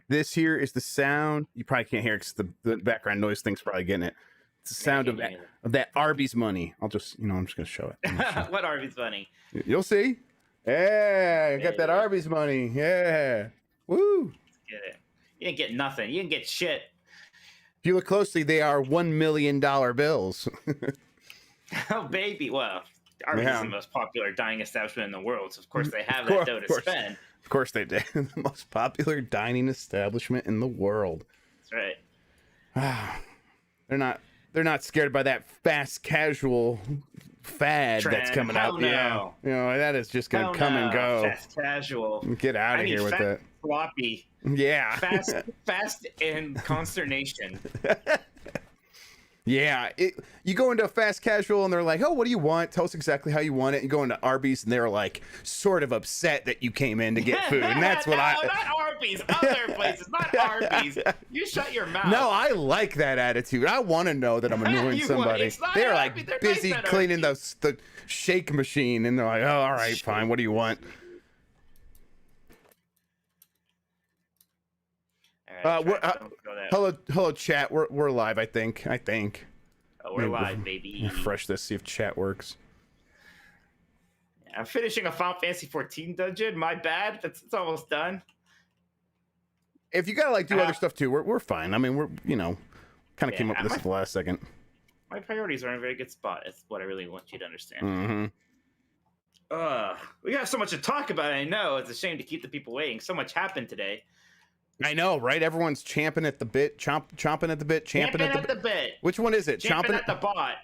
This here is the sound. You probably can't hear it because the background noise thing's probably getting it. It's the sound of that Arby's money. I'm just going to show it. What Arby's money? You'll see. Yeah, I got that Arby's money. Yeah. Woo. Let's get it. You didn't get nothing. You didn't get shit. If you look closely, they are $1 million bills. Oh, baby. Well, Arby's is the most popular dining establishment in the world, so of course they have that dough to spend. Of course they did. The most popular dining establishment in the world. That's right. They're not scared by that fast casual fad that's coming out. No. Yeah, you know that is just gonna come and go. Fast casual. Get out of here with that. Floppy. Yeah. Fast and consternation. Yeah, you go into a fast casual and they're like, "Oh, what do you want? Tell us exactly how you want it." You go into Arby's and they're like, sort of upset that you came in to get food, and that's what not Arby's, other places, not Arby's. You shut your mouth. No, I like that attitude. I want to know that I'm annoying somebody. They're like busy cleaning the shake machine, and they're like, "Oh, all right, fine. What do you want?" Hello, chat. We're live. I think. Oh, we're live, baby. Refresh this. See if chat works. Yeah, I'm finishing a Final Fantasy 14 dungeon. My bad. It's almost done. If you gotta do other stuff too, we're fine. I mean, we're kind of came up with this at the last second. My priorities are in a very good spot. That's what I really want you to understand. Mm-hmm. We got so much to talk about. I know it's a shame to keep the people waiting. So much happened today. I know, right? Everyone's champing at the bit, champing at the bit. Which one is it? Champing at the bot.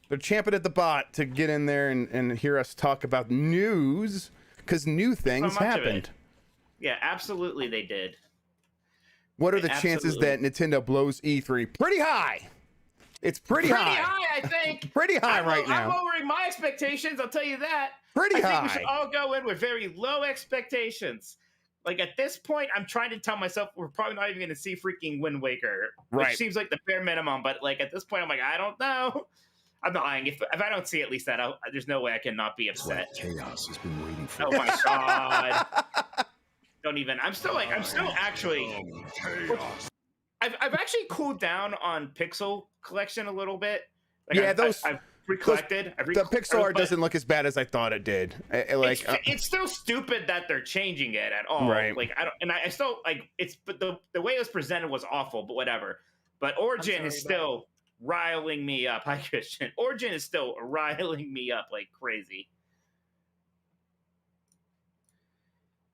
They're champing at the bot to get in there and hear us talk about news, because new things happened. Yeah, absolutely they did. What are the chances that Nintendo blows E3? Pretty high. It's pretty high. Pretty high, I think. Pretty high right now. I'm lowering my expectations, I'll tell you that. Pretty high. I think we should all go in with very low expectations. Like, at this point, I'm trying to tell myself we're probably not even going to see freaking Wind Waker. Which seems like the bare minimum, but, like, at this point, I'm like, I don't know. I'm not lying. If I don't see at least that, there's no way I can not be upset. Chaos has been waiting for. Oh, my God. Don't even. I'm still actually. I've actually cooled down on Pixel Collection a little bit. Like, yeah, I've recollected. The pixel art doesn't look as bad as I thought it did. It's still stupid that they're changing it at all. Right. Like I still like it's, but the way it was presented was awful. But whatever. But Origin is still riling me up. Hi, Christian. Origin is still riling me up like crazy.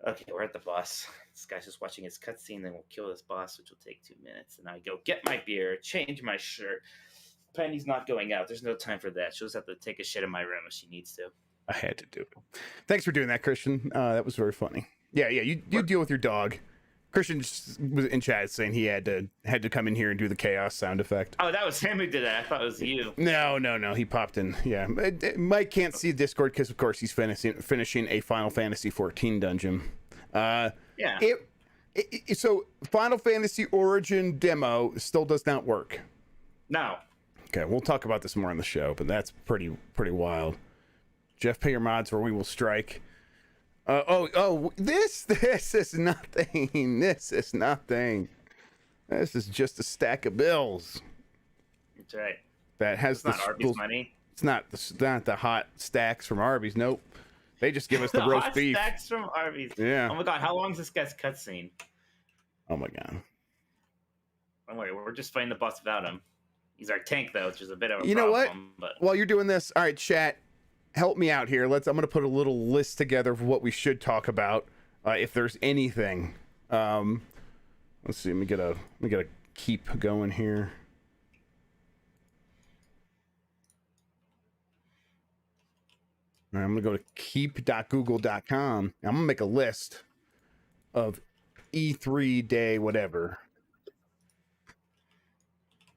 Okay, we're at the boss. This guy's just watching his cutscene, then we'll kill this boss, which will take 2 minutes. And I go get my beer, change my shirt. Penny's not going out. There's no time for that. She'll just have to take a shit in my room if she needs to. I had to do it. Thanks for doing that, Christian. That was very funny. Yeah. You deal with your dog. Christian was in chat saying he had to come in here and do the chaos sound effect. Oh, that was him who did that. I thought it was you. No. He popped in. Yeah. Mike can't see Discord because, of course, he's finishing a Final Fantasy 14 dungeon. Yeah. So Final Fantasy Origin demo still does not work. No. Okay, we'll talk about this more on the show, but that's pretty wild. Jeff, pay your mods or we will strike. This is nothing. This is nothing. This is just a stack of bills. That's right. That has it's not Arby's money. It's not the hot stacks from Arby's. Nope. They just give us the roast beef. Stacks from Arby's. Yeah. Oh my God, how long is this guy's cutscene? Oh my God. Don't worry, we're just fighting the boss without him. He's our tank, though, which is a bit of a problem. You know what? But... While you're doing this, all right, chat, help me out here. I'm going to put a little list together of what we should talk about, if there's anything. Let's see. Let me get a keep going here. All right, I'm going to go to keep.google.com. I'm going to make a list of E3 day whatever.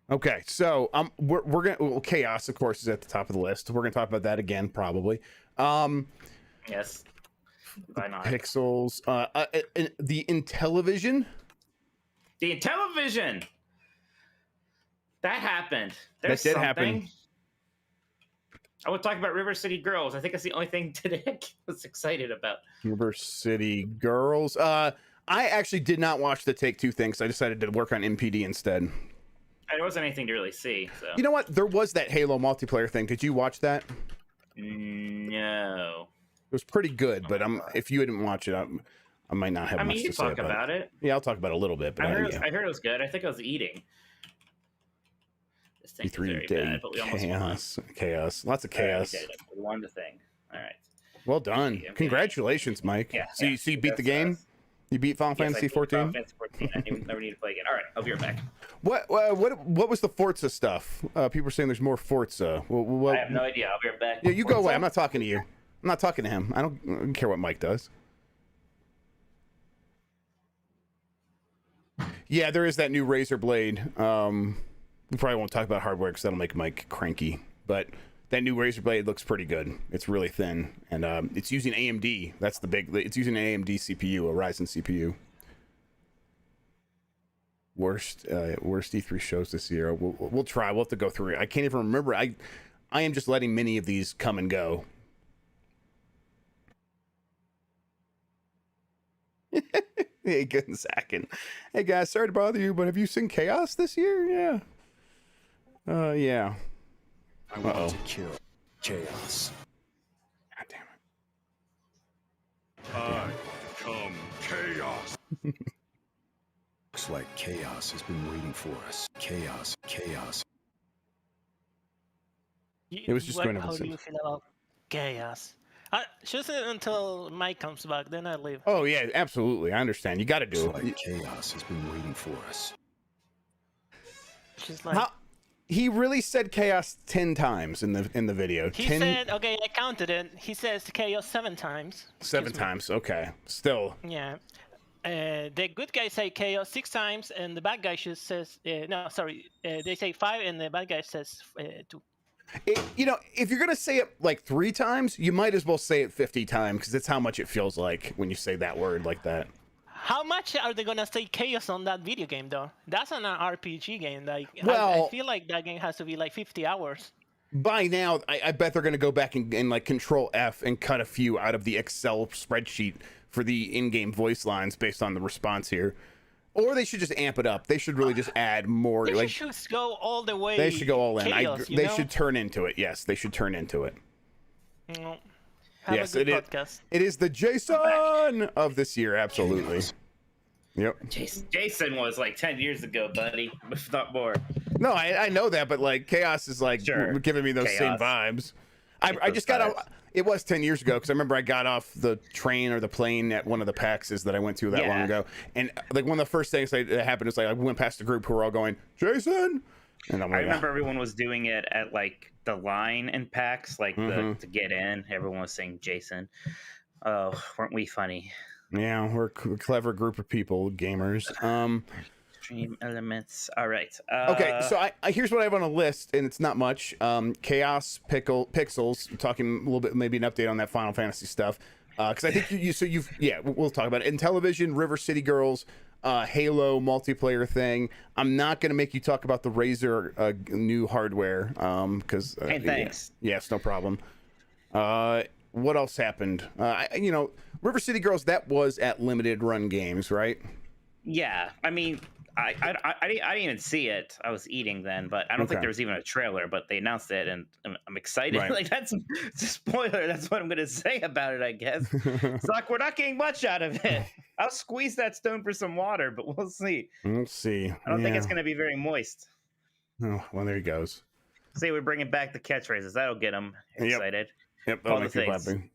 Okay, so we're gonna chaos, of course, is at the top of the list. We're gonna talk about that again, probably. Yes. Why not? Pixels. The Intellivision. The Intellivision. That happened. There's that did something. happen. I would talk about River City Girls. I think that's the only thing today I was excited about. River City Girls. I actually did not watch the Take-Two thing, so I decided to work on MPD instead. There wasn't anything to really see. So You know what? There was that Halo multiplayer thing. Did you watch that? No. It was pretty good, but if you didn't watch it, I might not have much you to can say talk about it. Yeah, I'll talk about it a little bit. But I heard it was good. I think I was eating. This thing is very bad, but we almost won. Chaos. Lots of chaos. Right, we won the thing. All right. Well done. Congratulations, Mike. Yeah. So you beat the game? You beat Final Fantasy 14? Final Fantasy 14. I never need to play again. All right, I'll be right back. What was the Forza stuff? People are saying there's more Forza. I have no idea. I'll be right back. Yeah, you go away. I'm not talking to you. I'm not talking to him. I don't care what Mike does. Yeah, there is that new Razer blade. We probably won't talk about hardware because that'll make Mike cranky. But that new Razer blade looks pretty good. It's really thin, and it's using AMD. That's the big. It's using an AMD CPU, a Ryzen CPU. Worst E3 shows this year. We'll try. We'll have to go through it. I can't even remember. I am just letting many of these come and go. Hey, good Zachin. Hey guys, sorry to bother you, but have you seen Chaos this year? Yeah. Yeah. I want to kill Chaos. God damn it. I become Chaos. Looks like Chaos has been waiting for us. Chaos. It was just going to How do you feel about Chaos? Just until Mike comes back, then I leave. Oh yeah, absolutely. I understand. You got to do Looks it. like Chaos has been waiting for us. She's like, he really said Chaos 10 times in the video. He said, okay, I counted it. He says Chaos 7 times. 7 times. Okay. Still. Yeah. The good guy say Chaos 6 times, and the bad guy just says no. Sorry, they say 5, and the bad guy says 2. If you're gonna say it like 3 times, you might as well say it 50 times because that's how much it feels like when you say that word like that. How much are they gonna say chaos on that video game though? That's an RPG game. Like, well, I feel like that game has to be like 50 hours. By now, I bet they're gonna go back and like Control F and cut a few out of the Excel spreadsheet for the in-game voice lines based on the response here. Or they should just amp it up. They should really just add more. They should go all the way. They should go all in. Chaos, they should turn into it. Yes, they should turn into it. Have a good podcast. It is the Jason of this year. Absolutely. Yep. Jason was like 10 years ago, buddy, if not more. No, I know that, but like Chaos is like giving me those same vibes. I just got out. It was 10 years ago because I remember I got off the train or the plane at one of the PAXs that I went to that long ago, and like one of the first things that happened is like I went past a group who were all going Jason, and I'm like, I remember everyone was doing it at like the line in PAX, like to get in. Everyone was saying Jason. Oh, weren't we funny? Yeah, we're a clever group of people, gamers. Stream elements. All right. Okay, so I here's what I have on a list, and it's not much. Chaos Pixels, talking a little bit, maybe an update on that Final Fantasy stuff, because I think we'll talk about it. Intellivision, River City Girls, Halo multiplayer thing. I'm not gonna make you talk about the Razer new hardware, because hey, thanks. Yes, no problem. What else happened? River City Girls, that was at Limited Run Games, right? Yeah, I mean, I didn't even see it. I was eating then, but I don't think there was even a trailer. But they announced it, and I'm excited. Right. Like it's a spoiler. That's what I'm gonna say about it. I guess it's like we're not getting much out of it. I'll squeeze that stone for some water, but we'll see. We'll see. I don't think it's gonna be very moist. Oh, well, there he goes. Say we're bringing back the catchphrases. That'll get them excited. Yep, that'll make people happy.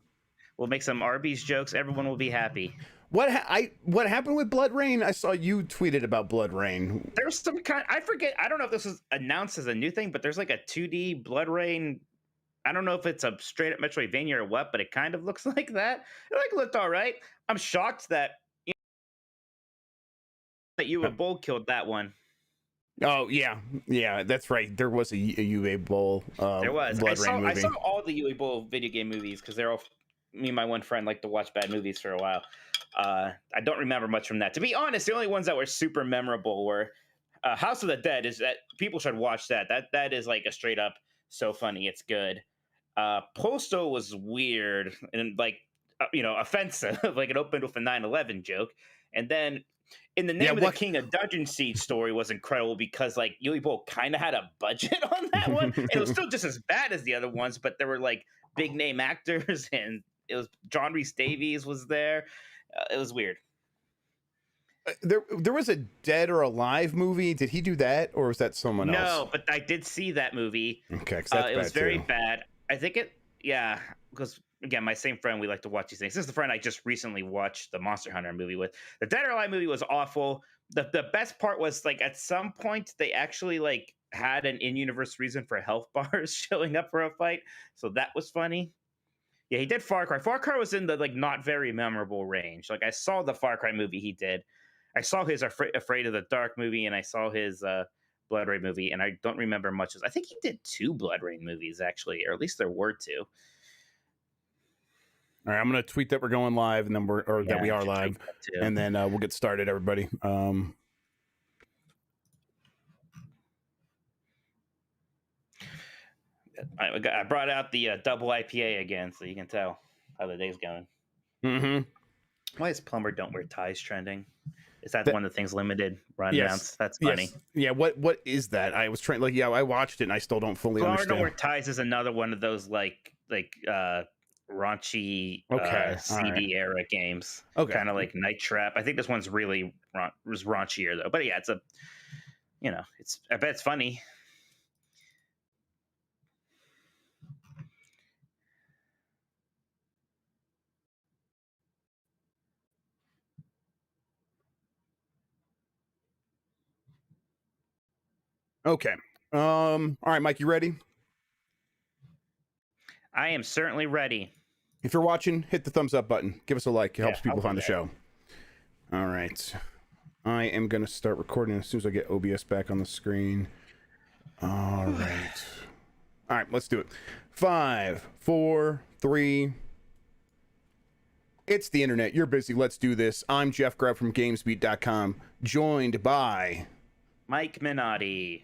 We'll make some Arby's jokes. Everyone will be happy. What happened with Blood Rain? I saw you tweeted about Blood Rain. There's some kind. I forget. I don't know if this was announced as a new thing, but there's like a 2D Blood Rain. I don't know if it's a straight up Metroidvania or what, but it kind of looks like that. It like looked all right. I'm shocked that that UA Bowl killed that one. Oh yeah, that's right. There was a UA Bowl. There was. Blood Rain movie. I saw all the UA Bowl video game movies because they're all. Me and my one friend like to watch bad movies for a while. I don't remember much from that. To be honest, the only ones that were super memorable were House of the Dead. Is that people should watch that. That is like a straight up so funny. It's good. Postal was weird and like offensive. Like it opened with a 9/11 joke. And then in the name of the King of Dungeon Siege story was incredible because like Uwe kind of had a budget on that one. It was still just as bad as the other ones, but there were like big name actors, and it was John Rhys Davies was there. It was weird. There was a Dead or Alive movie. Did he do that, or was that someone else? No, but I did see that movie. Okay, it was very bad. I think because again, my same friend, we like to watch these things. This is the friend I just recently watched the Monster Hunter movie with. The Dead or Alive movie was awful. The best part was like at some point they actually like had an in-universe reason for health bars showing up for a fight, so that was funny. Yeah, he did Far Cry. Far Cry was in the like not very memorable range. Like I saw the Far Cry movie he did. I saw his Afraid of the Dark movie, and I saw his Blood Rain movie, and I don't remember much. I think he did 2 Blood Rain movies, actually, or at least there were 2. All right, I'm going to tweet that we're going live, and then that we are live, and then we'll get started, everybody. I brought out the double IPA again, so you can tell how the day's going. Mm-hmm. Why is Plumber Don't Wear Ties trending? Is that one of the things limited run rounds? That's funny. Yes. Yeah, what is that? I was trying I watched it and I still don't fully understand. Plumber Don't Wear Ties is another one of those like raunchy CD era games. Okay. Kind of like Night Trap. I think this one's really was raunchier though. But yeah, I bet it's funny. Okay. All right, Mike, you ready? I am certainly ready. If you're watching, hit the thumbs up button. Give us a like. It helps people find the show. All right. I am going to start recording as soon as I get OBS back on the screen. All right. All right, let's do it. 5, 4, 3. It's the internet. You're busy. Let's do this. I'm Jeff Grubb from GamesBeat.com, joined by Mike Minotti.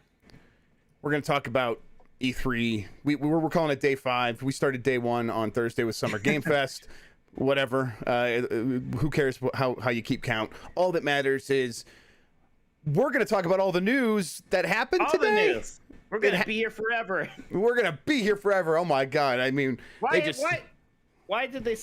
We're going to talk about E3. We're calling it day 5. We started day 1 on Thursday with Summer Game Fest. Whatever. Who cares how you keep count? All that matters is we're going to talk about all the news that happened today. All the news. We're going to be here forever. We're going to be here forever. Oh my God. I mean, why did they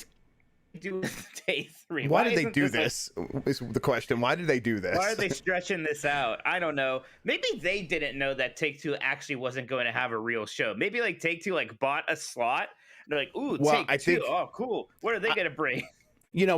do day 3? Why did they do this? Is the question. Why did they do this? Why are they stretching this out? I don't know. Maybe they didn't know that Take-Two actually wasn't going to have a real show. Maybe like Take-Two bought a slot. They're like, ooh, Take-Two. Oh, cool. What are they going to bring?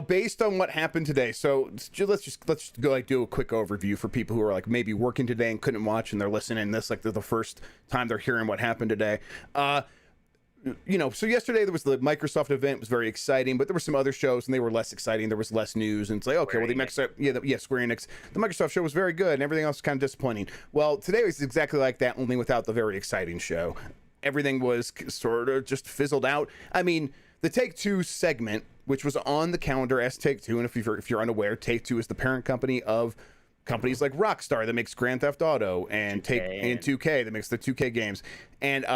Based on what happened today. So let's just go do a quick overview for people who are maybe working today and couldn't watch and they're listening to this they're the first time they're hearing what happened today. So yesterday there was the Microsoft event. It was very exciting, but there were some other shows and they were less exciting. There was less news, and it's like, okay, Square Enix. The Microsoft show was very good, and everything else was kind of disappointing. Well, today was exactly like that, only without the very exciting show. Everything was sort of just fizzled out. I mean, the Take-Two segment, which was on the calendar as Take-Two, and if you're unaware, Take-Two is the parent company of companies like Rockstar that makes Grand Theft Auto and 2K that makes the 2K games, and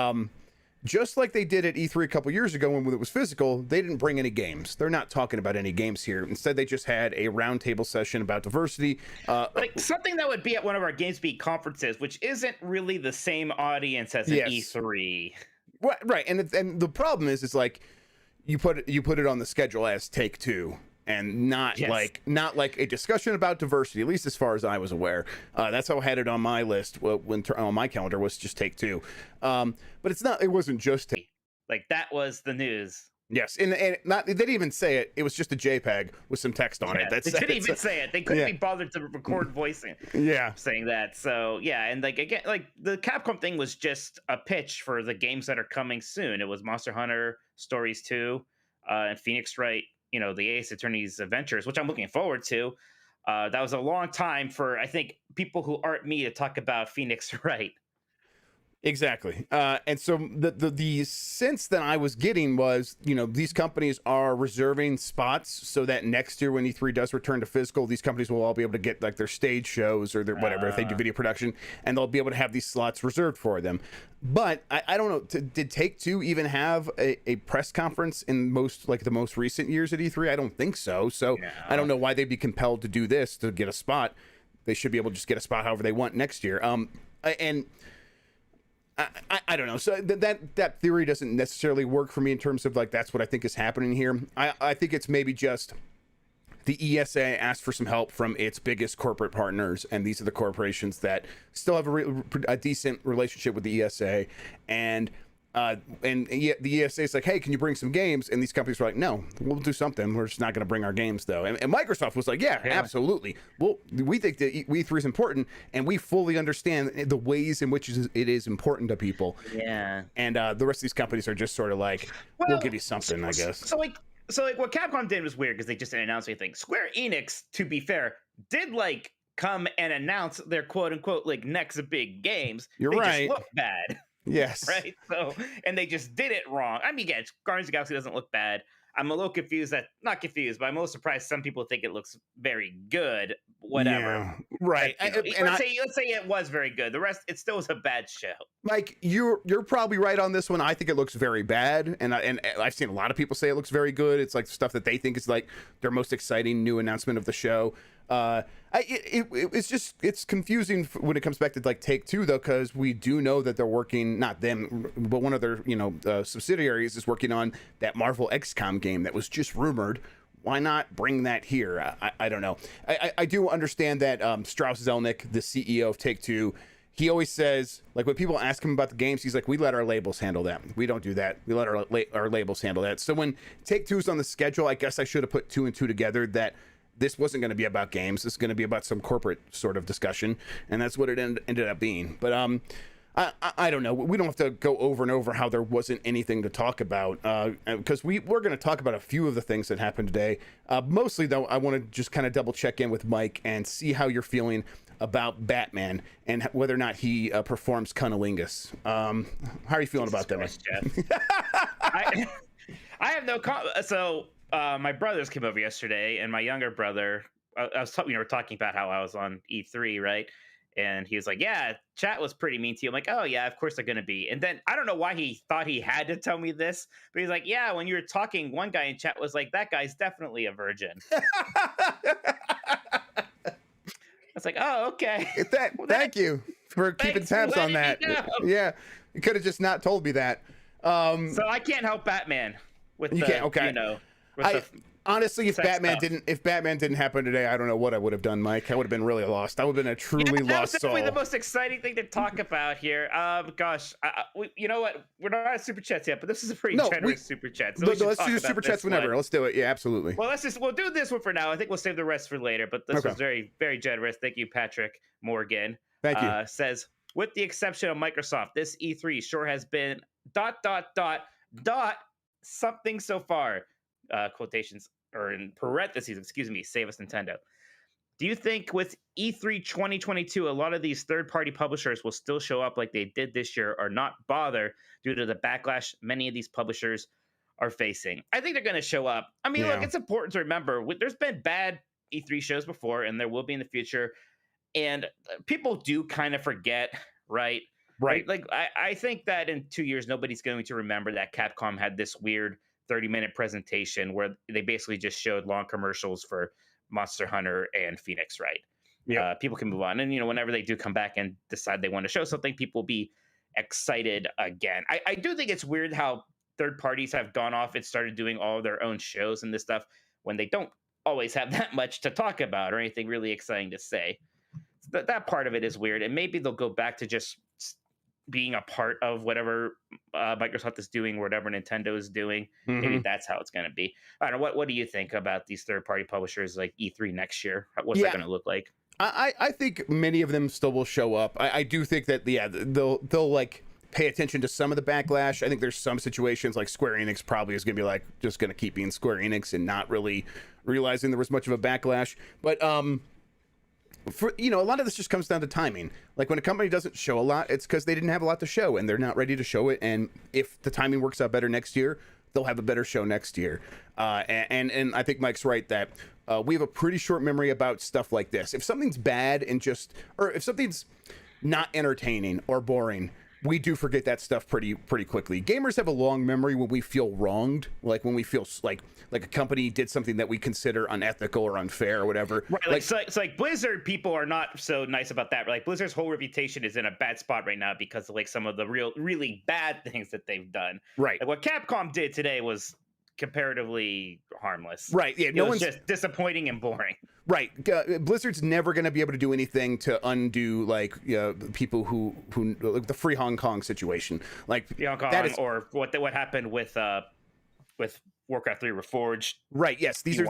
just like they did at E3 a couple years ago when it was physical, they didn't bring any games. They're not talking about any games here. Instead, they just had a roundtable session about diversity. Like something that would be at one of our GamesBeat conferences, which isn't really the same audience as an E3. Right. And the problem is like you put it on the schedule as Take-Two. And not like a discussion about diversity, at least as far as I was aware. That's how I had it on my list on my calendar was just Take-Two. But it wasn't just Take. Like that was the news. Yes, and they didn't even say it. It was just a JPEG with some text on it. They didn't even say it. They couldn't be bothered to record voicing. Saying that. So and again, the Capcom thing was just a pitch for the games that are coming soon. It was Monster Hunter Stories 2 and Phoenix Wright. The Ace Attorney's Adventures, which I'm looking forward to. That was a long time for, I think, people who aren't me to talk about Phoenix Wright. Exactly. And so the sense that I was getting was, these companies are reserving spots so that next year when E3 does return to physical, these companies will all be able to get like their stage shows or their whatever, if they do video production, and they'll be able to have these slots reserved for them. But I don't know, did Take-Two even have a press conference in the most recent years at E3? I don't think so. So no. I don't know why they'd be compelled to do this to get a spot. They should be able to just get a spot however they want next year. I don't know. So that theory doesn't necessarily work for me in terms of like that's what I think is happening here. I think it's maybe just the ESA asked for some help from its biggest corporate partners, and these are the corporations that still have a decent relationship with the ESA, and the ESA is like, hey, can you bring some games? And these companies were like, no, we'll do something. We're just not going to bring our games, though. And Microsoft was like, yeah, absolutely. Well, we think that E3 is important, and we fully understand the ways in which it is important to people. Yeah. And the rest of these companies are just sort of like, we'll give you something, I guess. So what Capcom did was weird because they just didn't announce anything. Square Enix, to be fair, did come and announce their quote unquote next big games. You're right. Just look bad. Yes. Right. So, and they just did it wrong. I mean, yeah, Guardians of the Galaxy doesn't look bad. I'm a little confused not confused, but I'm a little surprised some people think it looks very good. Whatever. Yeah, right. Let's say it was very good. The rest, it still was a bad show. Like you're probably right on this one. I think it looks very bad, and I've seen a lot of people say it looks very good. It's like stuff that they think is like their most exciting new announcement of the show. It's confusing when it comes back to like Take-Two though, because we do know that they're working, not them, but one of their subsidiaries is working on that Marvel XCOM game that was just rumored. Why not bring that here? I don't know. I do understand that Strauss Zelnick, the CEO of Take-Two, he always says, like when people ask him about the games, he's like, we let our labels handle that. We don't do that. We let our labels handle that. So when Take-Two's on the schedule, I guess I should have put 2 and 2 together that this wasn't going to be about games. This is going to be about some corporate sort of discussion, and that's what it ended up being. But I don't know. We don't have to go over and over how there wasn't anything to talk about, because we're going to talk about a few of the things that happened today. Mostly, though, I want to just kind of double check in with Mike and see how you're feeling about Batman and whether or not he performs cunnilingus. How are you feeling about that, Mike? I have no so my brothers came over yesterday, and my younger brother, we were talking about how I was on E3, right? And he was like, yeah, chat was pretty mean to you. I'm like, oh, yeah, of course they're going to be. And then I don't know why he thought he had to tell me this, but he's like, yeah, when you were talking, one guy in chat was like, that guy's definitely a virgin. I was like, oh, okay. Thank you for keeping tabs on that. Yeah, you could have just not told me that. So I can't help Batman with honestly, if Batman didn't happen today, I don't know what I would have done, Mike. I would have been really lost. I would have been a truly lost soul. Definitely the most exciting thing to talk about here. Gosh, you know what? We're not at super chats yet, but this is a pretty generous super chat. So let's do super chats whenever. Let's do it. Yeah, absolutely. Well, we'll do this one for now. I think we'll save the rest for later. But this was very, very generous. Thank you, Patrick Morgan. Thank you. Says, with the exception of Microsoft, this E3 sure has been ... something so far. Quotations, or in parentheses, excuse me, save us Nintendo. Do you think with E3 2022, a lot of these third-party publishers will still show up like they did this year or not bother due to the backlash many of these publishers are facing? I think they're going to show up. I mean, look, it's important to remember, there's been bad E3 shows before, and there will be in the future, and people do kind of forget, right? Right. Like, I think that in 2 years, nobody's going to remember that Capcom had this weird 30-minute presentation where they basically just showed long commercials for Monster Hunter and Phoenix, right? Yeah. People can move on. And, whenever they do come back and decide they want to show something, people will be excited again. I do think it's weird how third parties have gone off and started doing all of their own shows and this stuff when they don't always have that much to talk about or anything really exciting to say. That part of it is weird. And maybe they'll go back to just being a part of whatever Microsoft is doing, or whatever Nintendo is doing. Mm-hmm. Maybe that's how it's going to be. I don't know. What do you think about these third-party publishers like E3 next year? What's that going to look like? I think many of them still will show up. I do think that they'll like pay attention to some of the backlash. I think there's some situations like Square Enix probably is going to be like just going to keep being Square Enix and not really realizing there was much of a backlash. But for a lot of this just comes down to timing. Like when a company doesn't show a lot, it's because they didn't have a lot to show and they're not ready to show it. And if the timing works out better next year, they'll have a better show next year. And I think Mike's right that we have a pretty short memory about stuff like this. If something's bad or if something's not entertaining or boring, we do forget that stuff pretty quickly. Gamers have a long memory when we feel wronged, like when we feel like a company did something that we consider unethical or unfair or whatever. Right, like Blizzard people are not so nice about that. Like Blizzard's whole reputation is in a bad spot right now because of like some of the really bad things that they've done. Right. Like what Capcom did today was comparatively harmless. Right. Yeah. It was just disappointing and boring. Right. Blizzard's never going to be able to do anything to undo like people who like the Free Hong Kong situation. Like Hong Kong, that is, or what happened with Warcraft 3 Reforged. Right. Yes. These are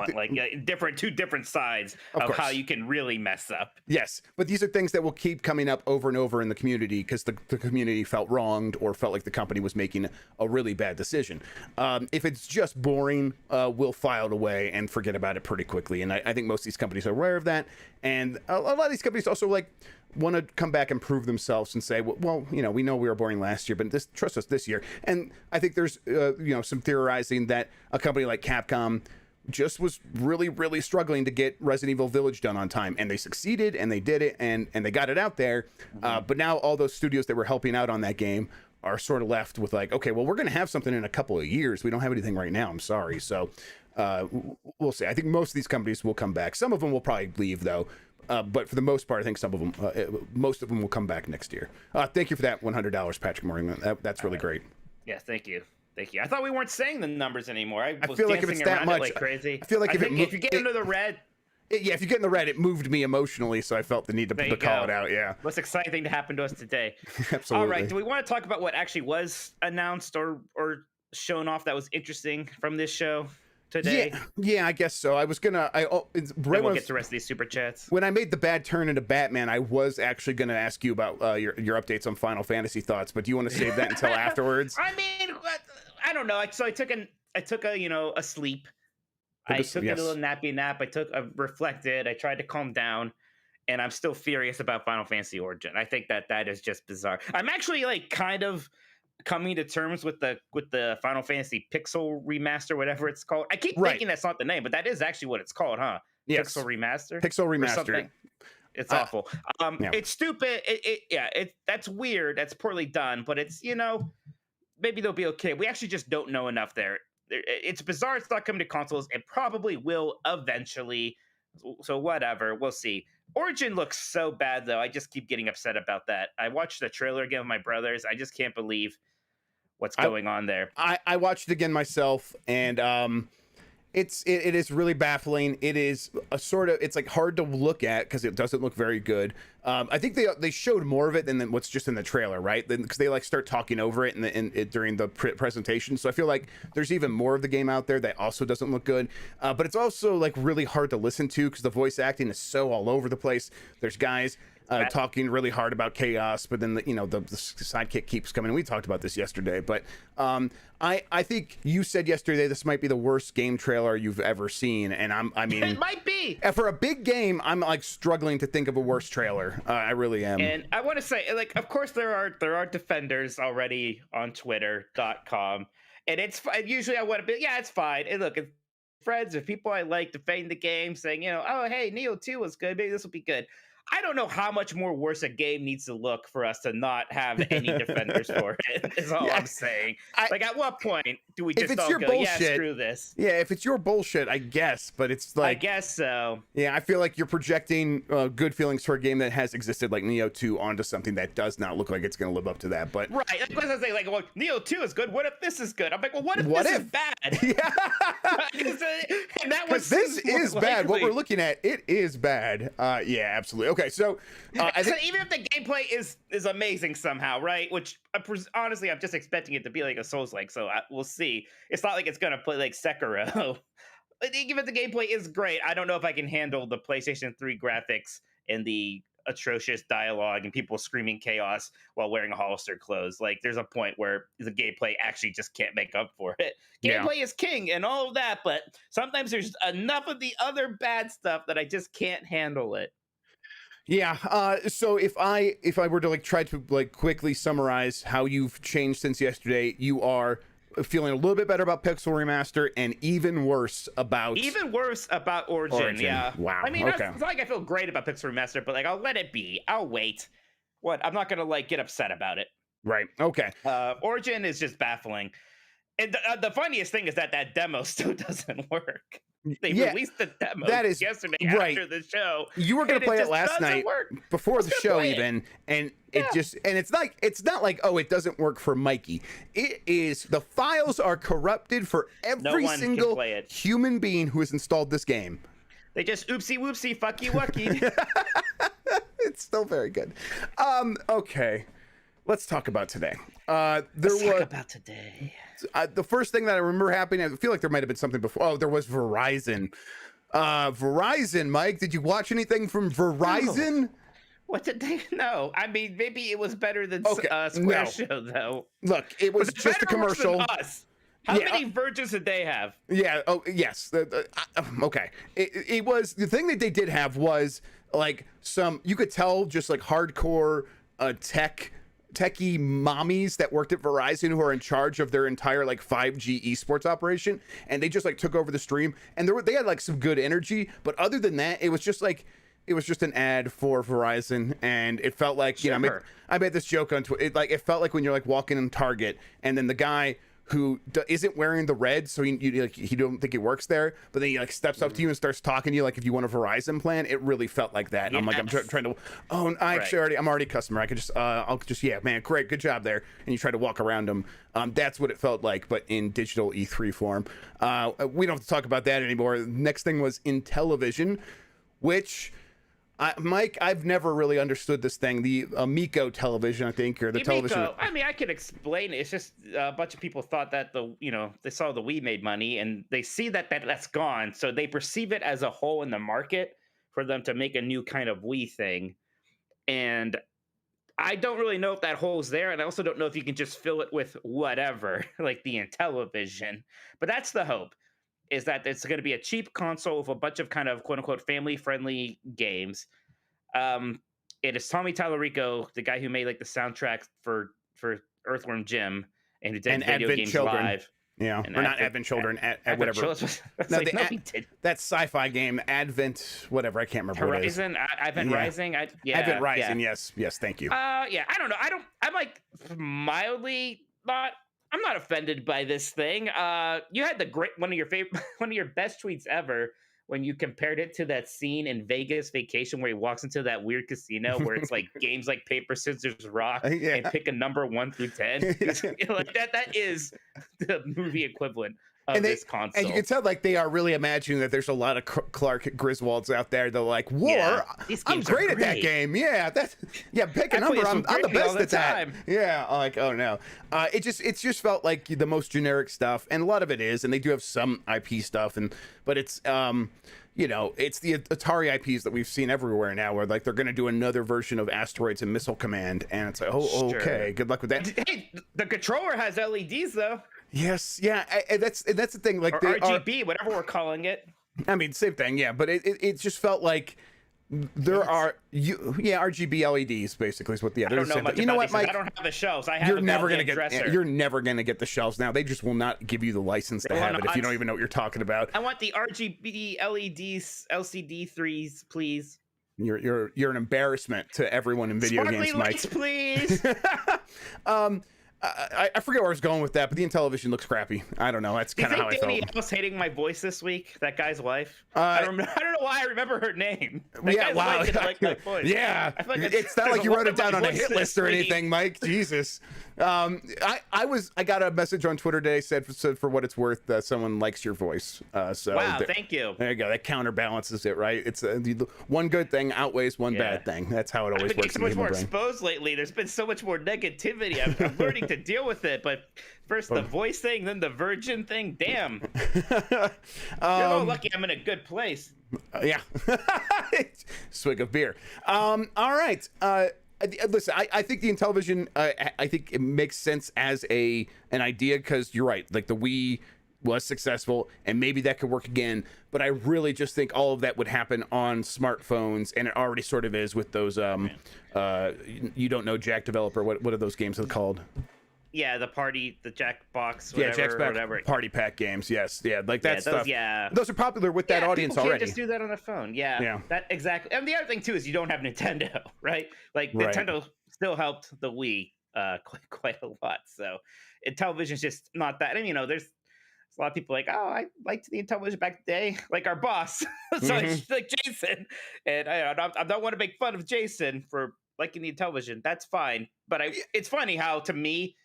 two different sides of how you can really mess up. Yes, but these are things that will keep coming up over and over in the community because the community felt wronged or felt like the company was making a really bad decision. If it's just boring, we'll file it away and forget about it pretty quickly. And I think most of these companies are aware of that. And a lot of these companies also like want to come back and prove themselves and say, well, we know we were boring last year, but trust us this year. And I think there's some theorizing that a company like Capcom just was really struggling to get Resident Evil Village done on time, and they succeeded and they did it and they got it out there. But now all those studios that were helping out on that game are sort of left with like, okay, well, we're going to have something in a couple of years. We don't have anything right now. I'm sorry. So we'll see. I think most of these companies will come back. Some of them will probably leave though. But for the most part, I think some of them, most of them will come back next year. Thank you for that $100, Patrick Morgan. That's really great. Yes, thank you. I thought we weren't saying the numbers anymore. I feel like if it's that much, like crazy. I feel like if you get into the red. If you get in the red, it moved me emotionally, so I felt the need to call it out. Yeah. Most exciting thing to happen to us today. Absolutely. All right. Do we want to talk about what actually was announced or shown off that was interesting from this show today? Yeah, I guess so. I was gonna. We'll get to the rest of these super chats. When I made the bad turn into Batman, I was actually gonna ask you about your updates on Final Fantasy thoughts, but do you want to save that until afterwards? I mean, I don't know. So I took a sleep. I took a little nappy nap. I reflected. I tried to calm down, and I'm still furious about Final Fantasy Origin. I think that is just bizarre. I'm actually like kind of coming to terms with the Final Fantasy Pixel Remaster, whatever it's called. I keep thinking that's not the name, but that is actually what it's called, huh? Yes. Pixel Remaster. Pixel Remaster. It's awful. It's stupid. That's weird. That's poorly done, but it's maybe they'll be okay. We actually just don't know enough there. It's bizarre. It's not coming to consoles. It probably will eventually. So whatever. We'll see. Origin looks so bad, though. I just keep getting upset about that. I watched the trailer again with my brothers. I just can't believe what's going on there. I watched it again myself, and it is really baffling. It is it's like hard to look at because it doesn't look very good. I think they showed more of it than what's just in the trailer, right? Because they like start talking over it during the presentation. So I feel like there's even more of the game out there that also doesn't look good. But it's also like really hard to listen to because the voice acting is so all over the place. There's guys talking really hard about chaos, but then the sidekick keeps coming. We talked about this yesterday, but I think you said yesterday this might be the worst game trailer you've ever seen, and I mean it might be. For a big game, I'm like struggling to think of a worse trailer. I really am. And I want to say, like, of course there are defenders already on Twitter.com, and it's usually I want to be it's fine. And look, if friends or people I like defending the game, saying oh hey, Neo 2 was good, maybe this will be good. I don't know how much more worse a game needs to look for us to not have any defenders for it. Is all I'm saying. Like, at what point do we just all go, screw this? Yeah, if it's your bullshit, I guess. But it's like, I guess so. Yeah, I feel like you're projecting good feelings for a game that has existed, like Neo 2, onto something that does not look like it's going to live up to that. But right, that's what I say. Like, well, Neo 2 is good. What if this is good? I'm like, well, what if this is bad? Yeah, and that was this is bad. What we're looking at, it is bad. Yeah, absolutely. Okay, so I think even if the gameplay is amazing somehow, right? Which honestly, I'm just expecting it to be like a Souls-like, so we'll see. It's not like it's gonna play like Sekiro. But even if the gameplay is great, I don't know if I can handle the PlayStation 3 graphics and the atrocious dialogue and people screaming chaos while wearing Hollister clothes. Like, there's a point where the gameplay actually just can't make up for it. Gameplay is king and all of that, but sometimes there's enough of the other bad stuff that I just can't handle it. Yeah. So if I were to like try to like quickly summarize how you've changed since yesterday, you are feeling a little bit better about Pixel Remaster and even worse about Origin. Yeah. Wow. I mean, okay. it's not like I feel great about Pixel Remaster, but like I'll let it be. I'll wait. What? I'm not gonna like get upset about it. Right. Okay. Origin is just baffling. And the funniest thing is that demo still doesn't work. They released the demo yesterday after the show. You were going to play it last night before the show even, and it's not like, oh, it doesn't work for Mikey. It is, the files are corrupted for every single human being who has installed this game. They just oopsie whoopsie fucky wucky. It's still very good. Okay. Let's talk about today. The first thing that I remember happening, I feel like there might have been something before. Oh, there was Verizon. Verizon, Mike, did you watch anything from Verizon? No. What did they know? I mean, maybe it was better than Square Show, though. Look, it was just a commercial. How many versions did they have? Yeah. Oh, yes. Okay. It was, the thing that they did have was like you could tell just like hardcore techie mommies that worked at Verizon who are in charge of their entire like 5G esports operation, and they just like took over the stream, and they had like some good energy, but other than that, it was just an ad for Verizon, and it felt like, you know, I made this joke on Twitter, it felt like when you're like walking in Target, and then the guy who isn't wearing the red, so he don't think he works there, but then he like steps up to you and starts talking to you like if you want a Verizon plan. It really felt like that. And I'm like, I'm trying to, I'm already a customer. I could just, yeah, man, great, good job there. And you try to walk around them. That's what it felt like, but in digital E3 form. We don't have to talk about that anymore. Next thing was Intellivision, which... Mike, I've never really understood this thing. The Amico television, I think, or the television. I mean, I can explain it. It's just a bunch of people thought that they saw the Wii made money, and they see that's gone, so they perceive it as a hole in the market for them to make a new kind of Wii thing. And I don't really know if that hole's there, and I also don't know if you can just fill it with whatever, like the Intellivision. But that's the hope. Is that it's going to be a cheap console with a bunch of kind of quote-unquote family-friendly games. It is Tommy Tallarico, the guy who made like the soundtrack for Earthworm Jim and who did Video Games Live. Yeah, or not Advent Children, whatever. That sci-fi game, Advent, whatever, I can't remember what it is. Advent Rising? Advent Rising, yes, thank you. Yeah, I don't know. I'm like mildly not... I'm not offended by this thing. You had one of your best tweets ever when you compared it to that scene in Vegas Vacation where he walks into that weird casino where it's like games like paper, scissors, rock, and pick a number 1 through 10. Like that is the movie equivalent of this console. And you can tell like they are really imagining that there's a lot of Clark Griswolds out there. They're like, I'm great at that game. Yeah, pick a number. I'm the best at that. Yeah, like, oh no. It just felt like the most generic stuff, and a lot of it is, and they do have some IP stuff, but it's it's the Atari IPs that we've seen everywhere now, where like they're going to do another version of Asteroids and Missile Command, and it's like, okay, good luck with that. Hey, the controller has LEDs though. Yes, yeah, that's the thing. Like, or RGB, whatever we're calling it. I mean, same thing, yeah. But it just felt like there are RGB LEDs basically is what the other. You know what, Mike? I don't have the shelves. You're never gonna get the shelves now. They just will not give you the license to have it if you don't even know what you're talking about. I want the RGB LEDs, LCD 3s, please. You're an embarrassment to everyone in video games, Mike. Sparkly lights, please. I forget where I was going with that, but the Intellivision looks crappy. I don't know. That's kind of how I felt. Danny was hating my voice this week. That guy's wife. I don't know why I remember her name. Wow. Like my voice. Yeah. Like it's not like you wrote it down on a hit list or anything, Mike. Jesus. I got a message on Twitter today said for what it's worth that someone likes your voice. So wow, thank you. There you go. That counterbalances it, right? It's one good thing outweighs one bad thing. That's how it always works. I've been so much more exposed lately. There's been so much more negativity. I'm learning to deal with it. But first the voice thing, then the virgin thing. Damn. You're so lucky I'm in a good place. Yeah. Swig of beer. All right. Listen, I think the Intellivision, I think it makes sense as an idea because you're right. Like the Wii was successful, and maybe that could work again. But I really just think all of that would happen on smartphones, and it already sort of is with those you don't know Jack developer. What are those games called? Yeah, the Jackbox, whatever, whatever. Party pack games. Yes, yeah, like that stuff. Yeah, those are popular with that audience people already. Can't just do that on a phone. Yeah, that exactly. And the other thing too is you don't have Nintendo, right? Like Nintendo still helped the Wii quite a lot. So Intellivision's just not that. And there's a lot of people like, oh, I liked the Intellivision back in the day, like our boss. So it's like Jason, and I don't want to make fun of Jason for liking the Intellivision. That's fine, but it's funny how to me.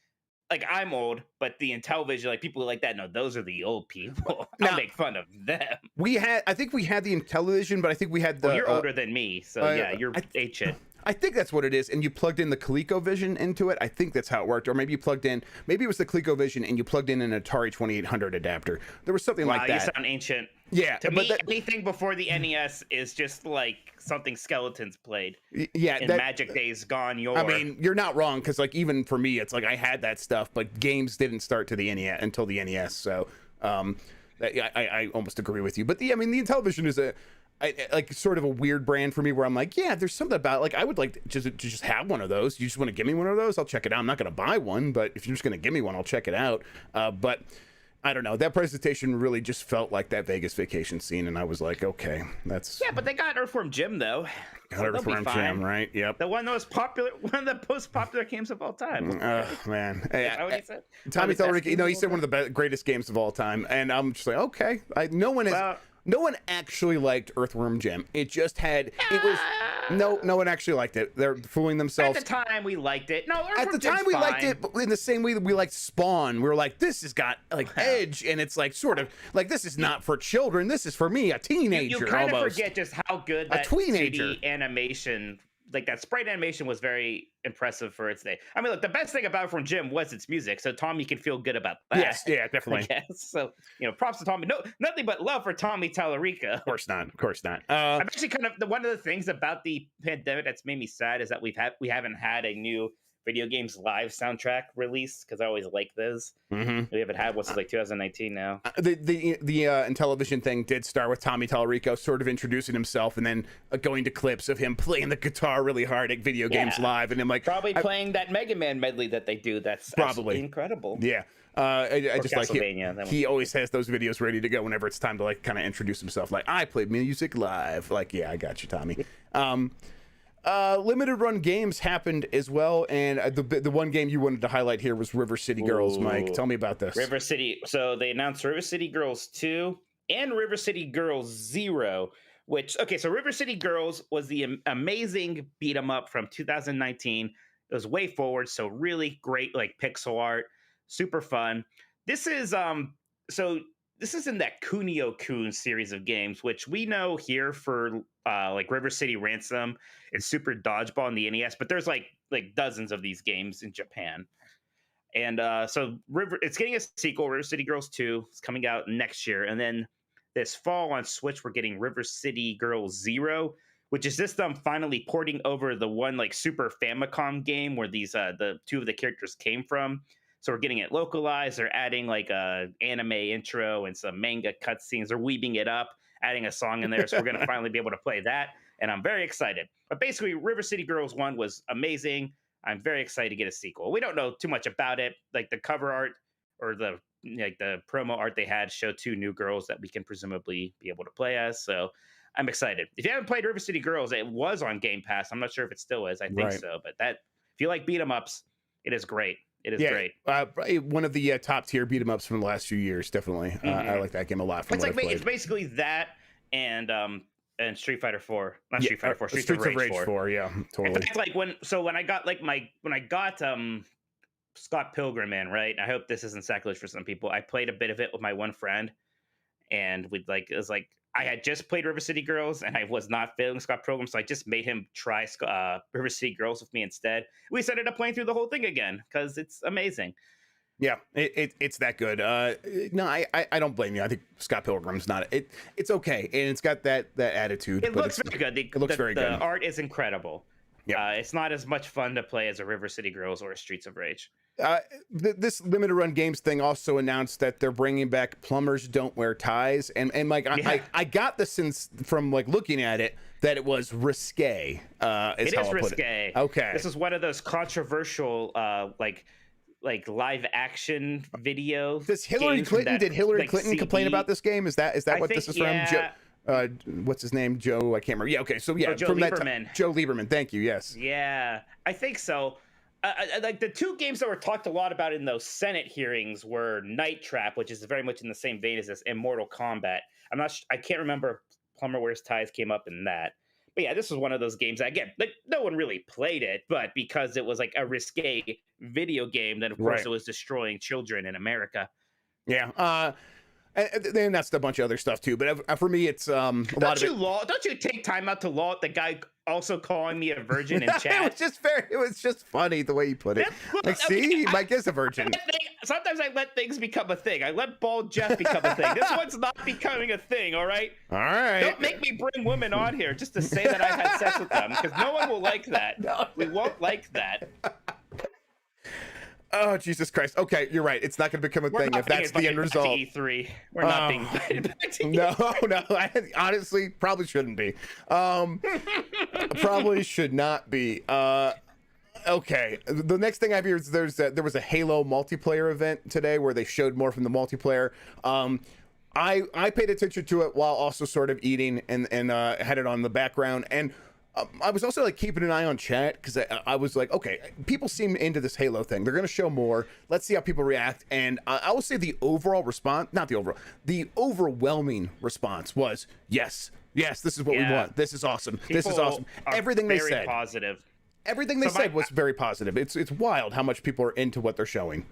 Like, I'm old, but the Intellivision, like people like that, no, those are the old people. I'll make fun of them. I think we had the Intellivision, but I think we had the. Well, you're older than me, so yeah, you're ancient. I think that's what it is, and you plugged in the ColecoVision into it. I think that's how it worked, or maybe it was the ColecoVision, and you plugged in an Atari 2800 adapter. There was something like that. You sound ancient. Yeah, to me, anything before the NES is just like something skeletons played. Yeah, in Magic Days Gone. I mean, you're not wrong, because like even for me, it's like I had that stuff, but games didn't start to the NES until the NES. So, I almost agree with you. But the Intellivision is like sort of a weird brand for me, where I'm like, yeah, there's something about like I would like to just have one of those. You just want to give me one of those? I'll check it out. I'm not going to buy one, but if you're just going to give me one, I'll check it out. But I don't know. That presentation really just felt like that Vegas vacation scene, and I was like, okay, that's. Yeah, but they got Earthworm Jim though. Got Earthworm Jim, right? Yep. One of the most popular games of all time. Man. Is that what he said? Tommy Tellerick, he said one of the greatest games of all time, and I'm just like, okay. No one actually liked Earthworm Jim. It no one actually liked it. They're fooling themselves. At the time, we liked it. No, Earthworm at the time Jim's we fine. liked it, but in the same way that we liked Spawn, we were like, this has got like edge, and it's like sort of like this is not for children. This is for me, a teenager. You kind almost. of forget just how good that 2D animation. Like that sprite animation was very impressive for its day. I mean, look, the best thing about From Jim was its music, so Tommy can feel good about that. Yes, yeah, definitely. So props to Tommy. No, nothing but love for Tommy Tallarico. Of course not. I'm actually kind of one of the things about the pandemic that's made me sad is that we haven't had a new video games live soundtrack release, because I always like those. We haven't had one since like 2019 now. The Intellivision thing did start with Tommy Tallarico sort of introducing himself, and then going to clips of him playing the guitar really hard at video games live, and I'm like probably playing that Mega Man medley that they do. That's probably incredible. Yeah. I just like he always has those videos ready to go whenever it's time to like kind of introduce himself. Like, I played music live. Like, yeah, I got you, Tommy. Limited run games happened as well, and the one game you wanted to highlight here was River City Girls. Mike, tell me about this. River City. So they announced River City Girls 2 and River City Girls 0. So River City Girls was the amazing beat 'em up from 2019. It was way forward, so really great like pixel art, super fun. This is this is in that Kunio-kun series of games, which we know here for like River City Ransom and Super Dodgeball in the NES, but there's like dozens of these games in Japan. And so it's getting a sequel, River City Girls 2. It's coming out next year. And then this fall on Switch, we're getting River City Girls 0, which is just them finally porting over the one like Super Famicom game where these the two of the characters came from. So we're getting it localized. They're adding like a anime intro and some manga cutscenes. They're weaving it up, adding a song in there. So we're going to finally be able to play that. And I'm very excited. But basically, River City Girls 1 was amazing. I'm very excited to get a sequel. We don't know too much about it. Like the cover art or the promo art they had showed 2 new girls that we can presumably be able to play as. So I'm excited. If you haven't played River City Girls, it was on Game Pass. I'm not sure if it still is. I think so. But if you like beat 'em ups, it is great. It is great. One of the top tier beat 'em ups from the last few years, definitely. I like that game a lot. It's basically that and Street Fighter 4, not Street Fighter 4, Streets of Rage 4. Yeah, totally. In fact, like when I got Scott Pilgrim in, right? I hope this isn't sacrilege for some people. I played a bit of it with my one friend, and I had just played River City Girls, and I was not feeling Scott Pilgrim, so I just made him try River City Girls with me instead. We ended up playing through the whole thing again because it's amazing. Yeah, it's that good. No, I don't blame you. I think Scott Pilgrim's not it's okay, and it's got that attitude. It looks very good. It looks very good. The art is incredible. Yeah. It's not as much fun to play as a River City Girls or a Streets of Rage. This limited run games thing also announced that they're bringing back plumbers don't wear ties, and like I got the sense from like looking at it that it was risque. It is risque. Okay, this is one of those controversial like live action video. Did Hillary Clinton complain about this game? Is that what this is from? What's his name? Joe? I can't remember. Yeah. Okay. So yeah, Joe from Lieberman. Joe Lieberman. Thank you. Yes. Yeah, I think so. Like the two games that were talked a lot about in those Senate hearings were Night Trap, which is very much in the same vein as this, and Mortal Kombat. I can't remember if Plumber Wears Ties came up in that. But yeah, this was one of those games that, again, like no one really played it, but because it was like a risque video game, then of course it was destroying children in America. Yeah. And then that's a bunch of other stuff too. But for me, it's a lot of it. Don't you take time out to law the guy also calling me a virgin in chat? It was just funny the way you put it. Like, see, Mike is a virgin. Sometimes I let things become a thing. I let Bald Jeff become a thing. This one's not becoming a thing, all right? All right. Don't make me bring women on here just to say that I've had sex with them, because no one will like that. No. We won't like that. Oh, Jesus Christ. Okay, you're right. It's not going to become a thing if that's the end result. E3. We're not being invited back to E3. No. Honestly, probably shouldn't be. Probably should not be. Okay. The next thing I have here is there was a Halo multiplayer event today where they showed more from the multiplayer. I paid attention to it while also sort of eating and had it on the background. And I was also like keeping an eye on chat because I was like, okay, people seem into this Halo thing. They're going to show more. Let's see how people react. And I will say the overwhelming response was yes, this is what we want. This is awesome. This is awesome. Everything they said. Positive. Everything they said was very positive. It's wild how much people are into what they're showing.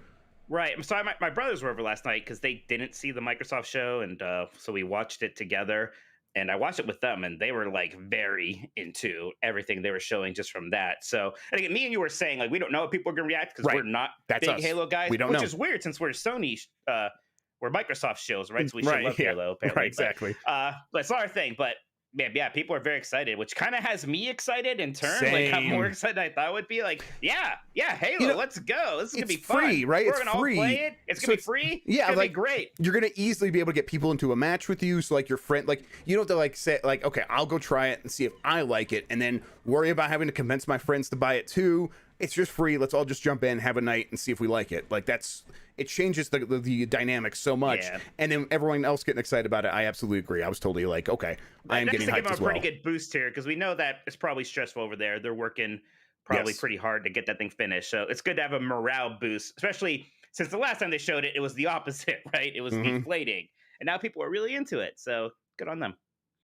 Right. So my brothers were over last night because they didn't see the Microsoft show, and so we watched it together. And I watched it with them, and they were like very into everything they were showing just from that. So, and again, me and you were saying like we don't know if people are going to react because we're not big Halo guys, which is weird since we're Sony, we're Microsoft shows, right? So we should love Halo, apparently. Right, exactly. But it's not our thing. But man, yeah, people are very excited, which kind of has me excited in turn. Same. Like I'm more excited than I thought it would be. Like, yeah, Halo, let's go. This is gonna be fun. Free, right? We're gonna all play it. It's gonna be free. Yeah, it's gonna be great. You're gonna easily be able to get people into a match with you. So like your friend, like you don't have to like say like, okay, I'll go try it and see if I like it, and then worry about having to convince my friends to buy it too. It's just free. Let's all just jump in, have a night, and see if we like it. Like it changes the dynamics so much, and then everyone else getting excited about it. I absolutely agree. I was totally like, okay, I am getting hyped as well. A pretty good boost here because we know that it's probably stressful over there. They're working probably pretty hard to get that thing finished. So it's good to have a morale boost, especially since the last time they showed it, it was the opposite, right? It was deflating, and now people are really into it. So good on them.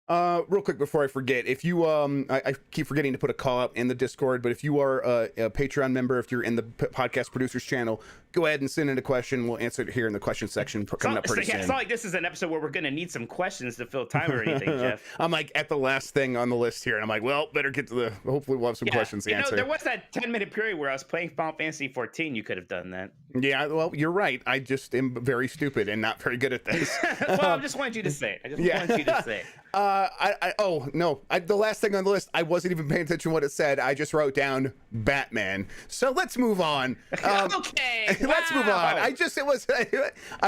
Real quick before I forget, if you I keep forgetting to put a call out in the Discord, but if you are a Patreon member, if you're in the podcast producers channel, go ahead and send in a question. We'll answer it here in the question section coming up pretty soon. It's not like this is an episode where we're going to need some questions to fill time or anything, Jeff. I'm like at the last thing on the list here, and I'm like, well, better get to hopefully we'll have some questions to answer. There was that 10-minute period where I was playing Final Fantasy 14. You could have done that. Yeah, well, you're right. I just am very stupid and not very good at this. Well, I just wanted you to say it. Wanted you to say it. The last thing on the list, I wasn't even paying attention to what it said. I just wrote down Batman. So let's move on. Okay. Let's move on. I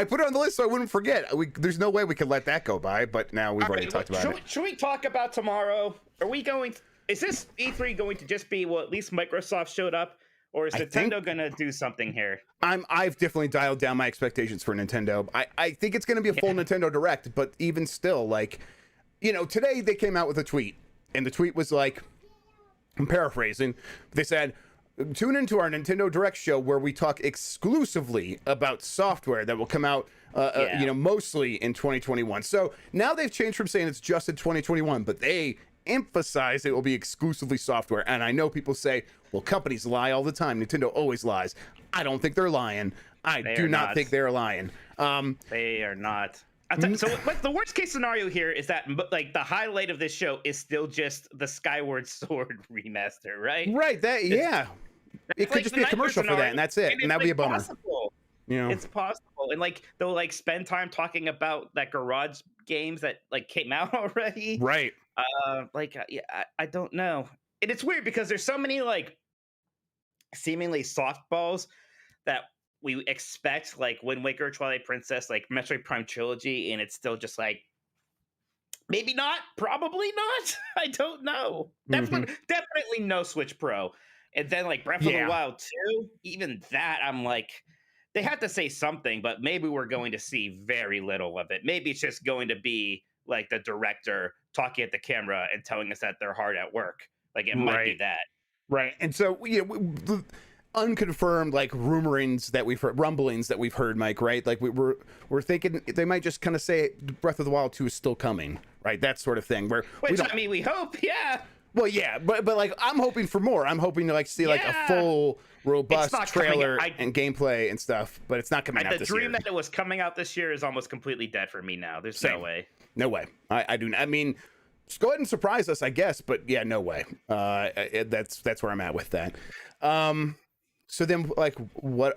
put it on the list so I wouldn't forget. There's no way we could let that go by, but now we've already talked about it. Should we talk about tomorrow? Is this E3 going to just be, well, at least Microsoft showed up? Or is Nintendo going to do something here? I've definitely dialed down my expectations for Nintendo. I think it's going to be a full Nintendo Direct, but even still, like, today they came out with a tweet, and the tweet was like, I'm paraphrasing, they said, tune into our Nintendo Direct show where we talk exclusively about software that will come out, mostly in 2021. So now they've changed from saying it's just in 2021, but they emphasize it will be exclusively software. And I know people say, well, companies lie all the time. Nintendo always lies. I don't think they're lying. I do not think they're lying. They are not. So but the worst case scenario here is that like the highlight of this show is still just the Skyward Sword remaster, right? Right. It could just be a commercial for that, and that's it. And that'd be a bummer. Possible. It's possible. And like they'll like spend time talking about that garage games that like came out already. Right. I don't know. and it's weird because there's so many like seemingly softballs that we expect, like Wind Waker, Twilight Princess, like Metroid Prime Trilogy, and it's still just like maybe not, probably not. I don't know. Definitely no Switch Pro. And then like Breath of the Wild 2, even that I'm like, they have to say something, but maybe we're going to see very little of it. Maybe it's just going to be like the director talking at the camera and telling us that they're hard at work. Like it might be that. Right. And so the unconfirmed like rumblings that we've heard, Mike, right? Like we're thinking they might just kind of say Breath of the Wild 2 is still coming, right? That sort of thing. Which I mean, we hope, yeah. Well, yeah, but like I'm hoping for more. I'm hoping to like see like a full, robust trailer and gameplay and stuff. But it's not coming out this year. The dream that it was coming out this year is almost completely dead for me now. There's no way. No way. I do not. I mean, just go ahead and surprise us, I guess. But yeah, no way. That's where I'm at with that. So then, like, what?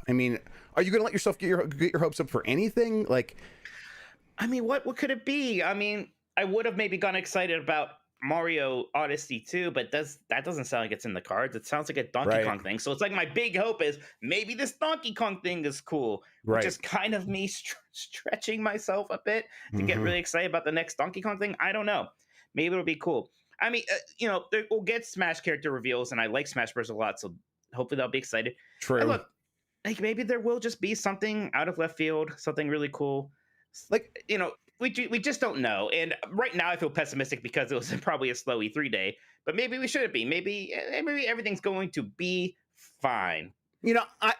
I mean, are you gonna let yourself get your hopes up for anything? Like, I mean, what could it be? I mean, I would have maybe gotten excited about Mario Odyssey 2, but that doesn't sound like it's in the cards. It sounds like a Donkey Kong thing. So it's like my big hope is maybe this Donkey Kong thing is cool. Which is kind of me stretching myself a bit to get really excited about the next Donkey Kong thing. I don't know. Maybe it'll be cool. I mean, we'll get Smash character reveals, and I like Smash Bros. A lot, so hopefully they'll be excited. True. And look, like maybe there will just be something out of left field, something really cool. Like, we just don't know. And right now I feel pessimistic because it was probably a slow E3 day, but maybe we shouldn't be. Maybe everything's going to be fine.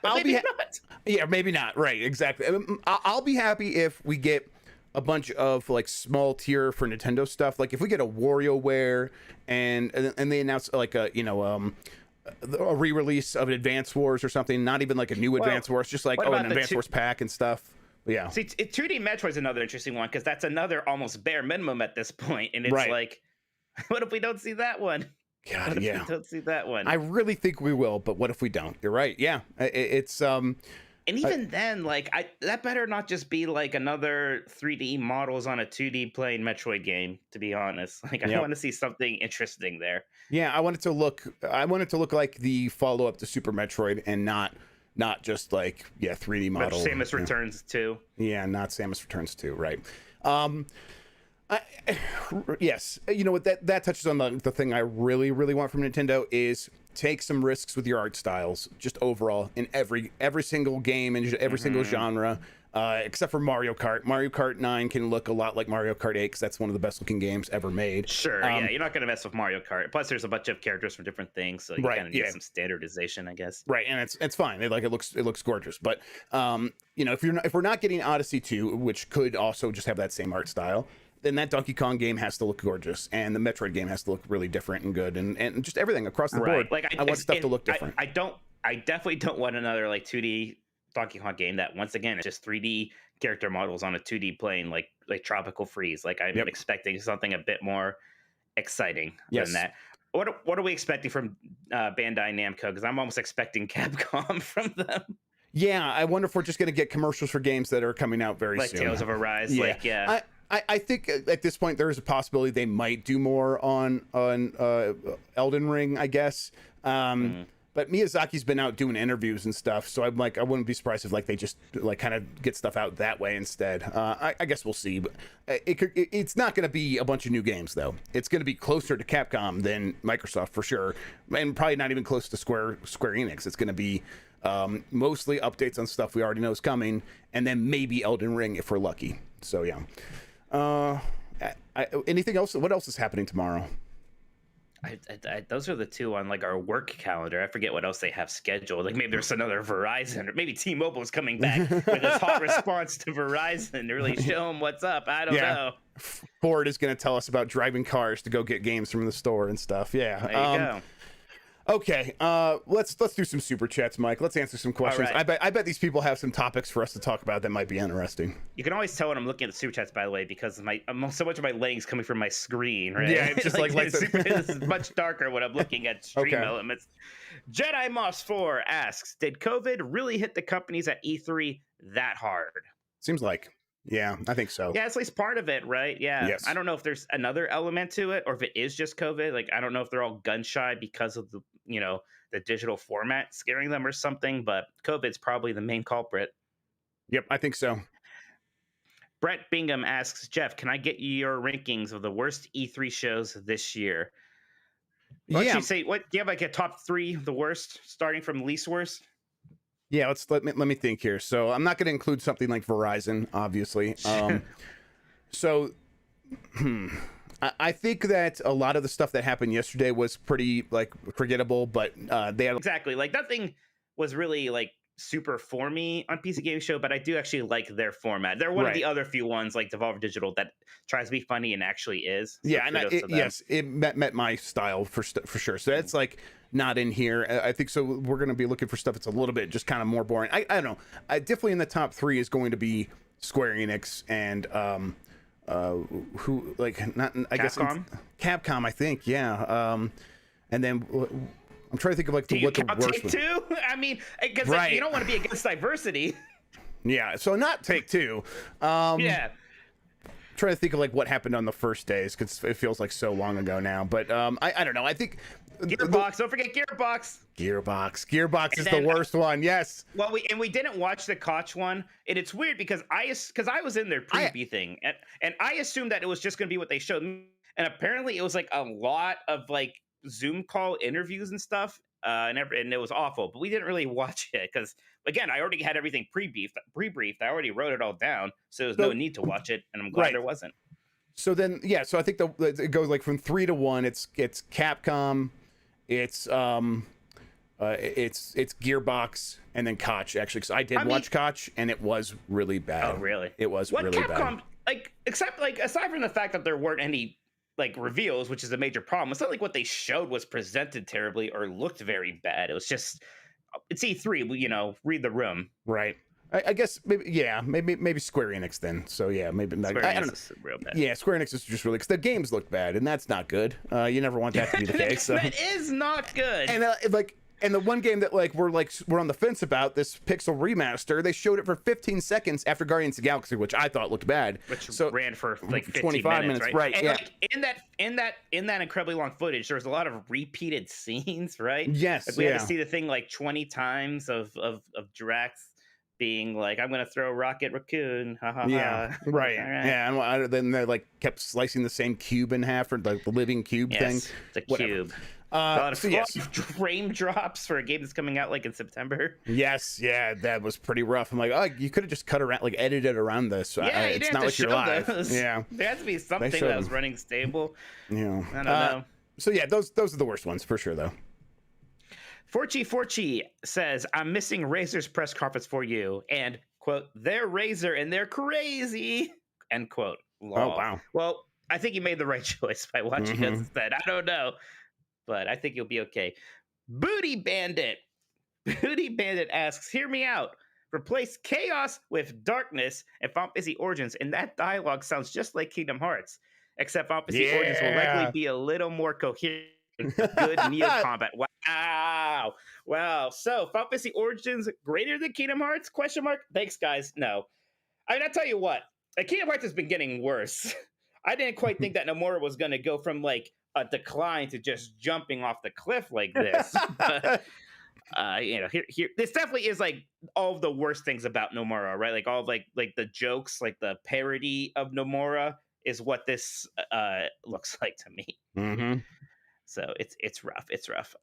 I'll be not. Yeah, maybe not. Right, exactly. I'll be happy if we get a bunch of like small tier for Nintendo stuff. Like if we get a WarioWare and they announce like a re-release of Advance Wars or something, not even like a new Advance Wars, just like an Advance Wars pack and stuff. Yeah. See, 2D Metroid's another interesting one because that's another almost bare minimum at this point, and it's like, what if we don't see that one? God, what if we don't see that one? I really think we will, but what if we don't? You're right. Yeah, it's And even then, like, that better not just be like another 3D models on a 2D playing Metroid game. To be honest, like, I want to see something interesting there. Yeah, I want it to look like the follow up to Super Metroid, and not just like 3D model. Samus Returns 2. Yeah, not Samus Returns 2. Right. Yes, you know what, that touches on the thing I really want from Nintendo is take some risks with your art styles, just overall in every single game and every single genre, except for Mario Kart. Mario Kart 9 can look a lot like Mario Kart 8 because that's one of the best looking games ever made. Sure, yeah, you're not gonna mess with Mario Kart. Plus, there's a bunch of characters from different things, so you kind of need some standardization, I guess. Right, and it's fine. It looks gorgeous. But if we're not getting Odyssey 2, which could also just have that same art style, then that Donkey Kong game has to look gorgeous, and the Metroid game has to look really different and good, and just everything across the board. Like I want stuff to look different. I definitely don't want another like 2D Donkey Kong game that once again is just 3D character models on a 2D plane, like Tropical Freeze. Like I'm expecting something a bit more exciting than that. What are we expecting from Bandai Namco? Because I'm almost expecting Capcom from them. Yeah, I wonder if we're just going to get commercials for games that are coming out very soon. Like Tales of Arise. I think at this point there is a possibility they might do more on Elden Ring, I guess. But Miyazaki's been out doing interviews and stuff, so I'm like, I wouldn't be surprised if like they just like kind of get stuff out that way instead. I guess we'll see. But it's not going to be a bunch of new games though. It's going to be closer to Capcom than Microsoft for sure, and probably not even close to Square Enix. It's going to be mostly updates on stuff we already know is coming, and then maybe Elden Ring if we're lucky. So yeah. Anything else? What else is happening tomorrow? Those are the two on like our work calendar. I forget what else they have scheduled. Like maybe there's another Verizon, or maybe T-Mobile is coming back with a hot response to Verizon to really show them what's up. I don't know. Ford is going to tell us about driving cars to go get games from the store and stuff. Yeah. There you go. Okay, let's do some super chats, Mike. Let's answer some questions. Right. I bet these people have some topics for us to talk about that might be interesting. You can always tell when I'm looking at the super chats, by the way, because so much of my legs coming from my screen, right? Yeah, it's just like this is much darker when I'm looking at stream elements. Jedi Moss 4 asks, did COVID really hit the companies at E3 that hard? Seems like. Yeah, I think so. Yeah, it's at least part of it, right? Yeah. Yes. I don't know if there's another element to it or if it is just COVID. Like, I don't know if they're all gun shy because of the digital format scaring them or something, but COVID's probably the main culprit. Yep, I think so. Brett Bingham asks, Jeff, can I get your rankings of the worst E3 shows this year? Why don't you say, do you have like a top 3 of the worst, starting from least worst? Yeah, let me think here. So I'm not going to include something like Verizon, obviously. So I think that a lot of the stuff that happened yesterday was pretty like forgettable, but they had exactly like nothing was really like super for me on PC Game Show, but I do actually like their format. They're one of the other few ones like Devolver Digital that tries to be funny and actually is. So yeah, and it met my style for sure. So that's like not in here. I think so. We're going to be looking for stuff that's a little bit just kind of more boring. I don't know. Definitely in the top 3 is going to be Square Enix and who like not I guess Capcom. I think and then. I'm trying to think of like what the worst was. Take-Two? I mean, because you don't want to be against diversity. Yeah, so not Take-Two. Yeah. Trying to think of like what happened on the first days because it feels like so long ago now. But I don't know. I think Gearbox. Don't forget Gearbox. Gearbox is the worst one. Yes. Well, we didn't watch the Koch one, and it's weird because I was in their preview thing, and I assumed that it was just going to be what they showed me, and apparently it was like a lot of like Zoom call interviews and stuff, and it was awful. But we didn't really watch it because, again, I already had everything pre-briefed. I already wrote it all down, so there's no need to watch it, and I'm glad there wasn't. So then, so I think it goes like from 3 to 1. It's Capcom, it's Gearbox, and then Koch actually. Because I did watch Koch, and it was really bad. Oh, really? It was really Capcom, bad. Except aside from the fact that there weren't any like reveals, which is a major problem. It's not like what they showed was presented terribly or looked very bad. It was just it's E3. Read the room. Right. I guess maybe Square Enix then. So yeah, maybe Square I don't Enix is real bad. Yeah, Square Enix is just really because the games look bad, and that's not good. You never want that to be the case. So. That is not good. And and the one game that we're on the fence about, this Pixel remaster, they showed it for 15 seconds after Guardians of the Galaxy, which I thought looked bad. Which ran for like 15 25 minutes, right? And yeah. In that incredibly long footage, there was a lot of repeated scenes, right? Yes. Like we had to see the thing like 20 times of Drax being like, I'm gonna throw Rocket Raccoon. Ha, ha, yeah. ha. Right. Right. Yeah. And then they like kept slicing the same cube in half, or like the living cube thing. The cube. A lot of frame drops for a game that's coming out like in September. Yes, yeah, that was pretty rough. I'm like, oh, you could have just cut around, like edited around this. Yeah, it's not like you're live. Yeah, there has to be something that was running stable. Yeah, I don't know. So yeah, those are the worst ones for sure, though. Forchi says, "I'm missing Razer's press conference for you," and quote, "They're Razer and they're crazy," end quote. Lol. Oh wow. Well, I think you made the right choice by watching this instead. I don't know. But I think you'll be okay. Booty Bandit asks, hear me out. Replace chaos with darkness and Final Fantasy Origins, and that dialogue sounds just like Kingdom Hearts. Except Final Fantasy Origins will likely be a little more coherent. Good Neo combat. Wow. So Final Fantasy Origins greater than Kingdom Hearts? ? Thanks, guys. No. I mean, I'll tell you what. Kingdom Hearts has been getting worse. I didn't quite think that Nomura was going to go from like a decline to just jumping off the cliff like this. But, here this definitely is like all of the worst things about Nomura, right? Like all of like the jokes, like the parody of Nomura is what this looks like to me. Mm-hmm. So it's rough.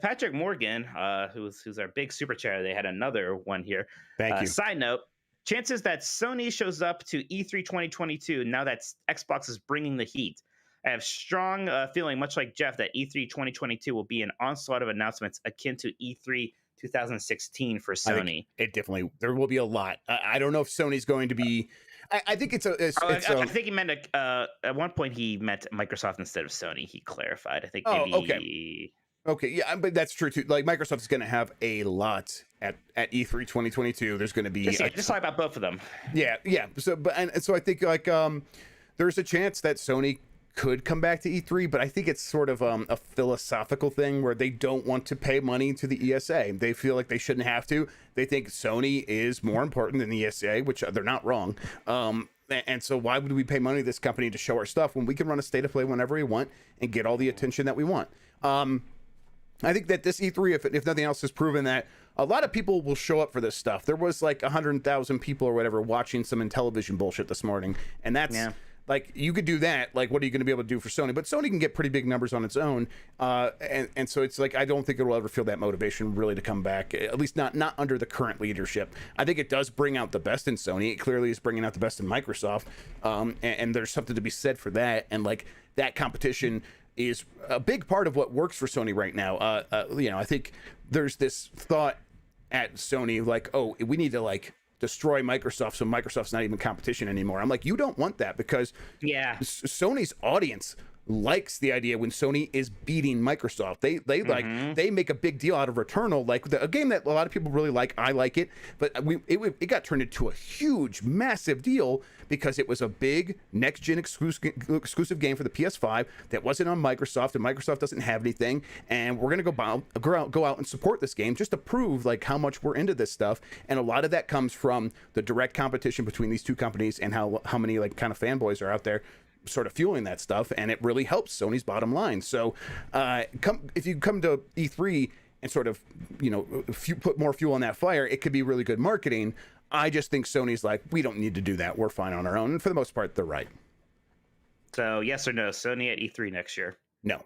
Patrick Morgan, who's our big super chatter, they had another one here. Thank you. Side note. Chances that Sony shows up to E3 2022 now that Xbox is bringing the heat. I have strong feeling, much like Jeff, that E3 2022 will be an onslaught of announcements akin to E3 2016 for Sony. There will be a lot. I don't know if Sony's going to be. I think I think he meant at one point he meant Microsoft instead of Sony. He clarified. I think maybe. Okay, yeah, but that's true too. Like Microsoft is going to have a lot at E3 2022. There's going to be just talk about both of them. Yeah. So I think like there's a chance that Sony could come back to E3, but I think it's sort of a philosophical thing where they don't want to pay money to the ESA. They feel like they shouldn't have to. They think Sony is more important than the ESA, which they're not wrong. And so why would we pay money to this company to show our stuff when we can run a state of play whenever we want and get all the attention that we want? I think that this E3, if nothing else, has proven that a lot of people will show up for this stuff. There was like 100,000 people or whatever watching some Intellivision bullshit this morning, and that's like, you could do that. Like, what are you going to be able to do for Sony? But Sony can get pretty big numbers on its own, and so it's like, I don't think it will ever feel that motivation really to come back, at least not under the current leadership. I think it does bring out the best in Sony. It clearly is bringing out the best in Microsoft, and there's something to be said for that. And like, that competition is a big part of what works for Sony right now. You know, I think there's this thought at Sony like, oh, we need to like destroy Microsoft so Microsoft's not even competition anymore. I'm like, you don't want that, because Sony's audience likes the idea when Sony is beating Microsoft. They like, they make a big deal out of Returnal, like a game that a lot of people really like. I like it, but it got turned into a huge, massive deal because it was a big next-gen exclusive game for the PS5 that wasn't on Microsoft, and Microsoft doesn't have anything, and we're gonna go out and support this game just to prove like how much we're into this stuff. And a lot of that comes from the direct competition between these two companies and how many like kind of fanboys are out there sort of fueling that stuff, and it really helps Sony's bottom line. So if you come to E3 and sort of, you know, put more fuel on that fire, it could be really good marketing. I just think Sony's like, we don't need to do that, we're fine on our own, and for the most part they're right. So yes or no, Sony at E3 next year? No.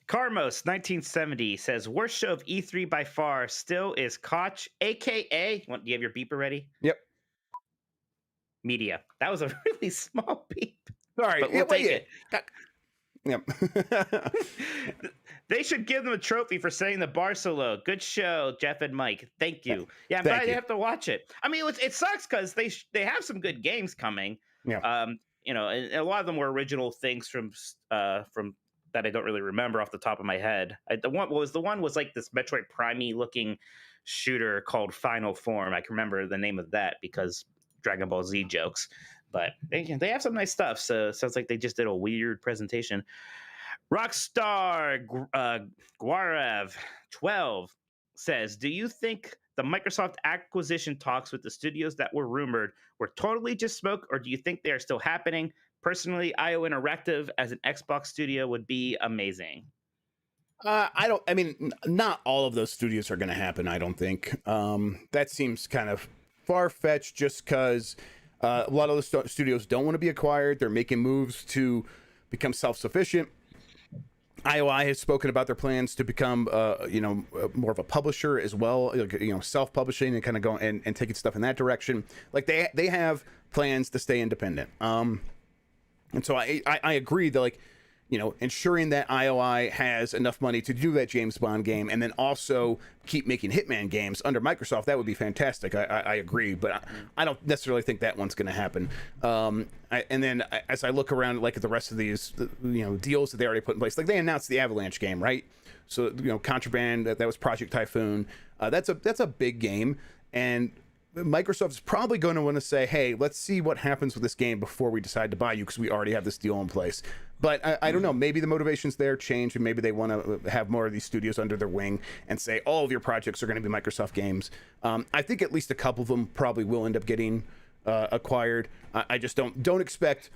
Carmos 1970 says, worst show of E3 by far still is Koch, aka, do you have your beeper ready? Yep. Media. That was a really small beep. Sorry, but we'll take it. Yep. They should give them a trophy for setting the bar so low. Good show, Jeff and Mike. Thank you. Yeah, I'm glad you have to watch it. I mean, it sucks because they have some good games coming. Yeah. You know, and a lot of them were original things from that I don't really remember off the top of my head. The one was like this Metroid Prime-y looking shooter called Final Form. I can remember the name of that because Dragon Ball Z jokes, but they have some nice stuff. So it sounds like they just did a weird presentation. Rockstar Guarev 12 says, do you think the Microsoft acquisition talks with the studios that were rumored were totally just smoke, or do you think they are still happening? Personally, IO Interactive as an Xbox studio would be amazing. I mean, not all of those studios are going to happen, I don't think. That seems kind of far-fetched just because a lot of the studios don't want to be acquired. They're making moves to become self-sufficient. IOI has spoken about their plans to become more of a publisher as well, self-publishing and kind of going and taking stuff in that direction. Like they have plans to stay independent. And so I agree that, like, you know, ensuring that IOI has enough money to do that James Bond game and then also keep making Hitman games under Microsoft, that would be fantastic. I agree, but I don't necessarily think that one's going to happen. And then as I look around, like, at the rest of these, deals that they already put in place, like they announced the Avalanche game, right? So, Contraband, that was Project Typhoon. That's a big game, and Microsoft's probably going to want to say, hey, let's see what happens with this game before we decide to buy you, because we already have this deal in place. But I don't know, maybe the motivations there change, and maybe they want to have more of these studios under their wing and say all of your projects are going to be Microsoft games. I think at least a couple of them probably will end up getting acquired. I just don't expect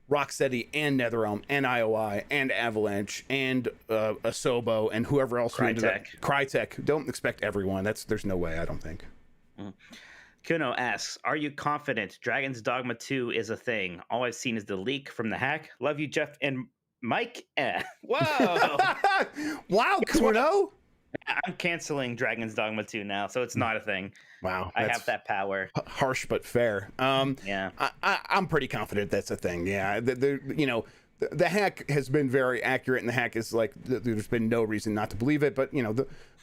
Rocksteady and NetherRealm and IOI and Avalanche and Asobo and whoever else. Crytek. Don't expect everyone. There's no way, I don't think. Kuno asks, are you confident Dragon's Dogma 2 is a thing? All I've seen is the leak from the hack. Love you, Jeff and Mike. Whoa. Wow, Kuno. I'm canceling Dragon's Dogma 2 now, so it's not a thing. Wow. I have that power. Harsh but fair. Yeah. I'm pretty confident that's a thing. Yeah. The hack has been very accurate, and the hack is like, there's been no reason not to believe it, but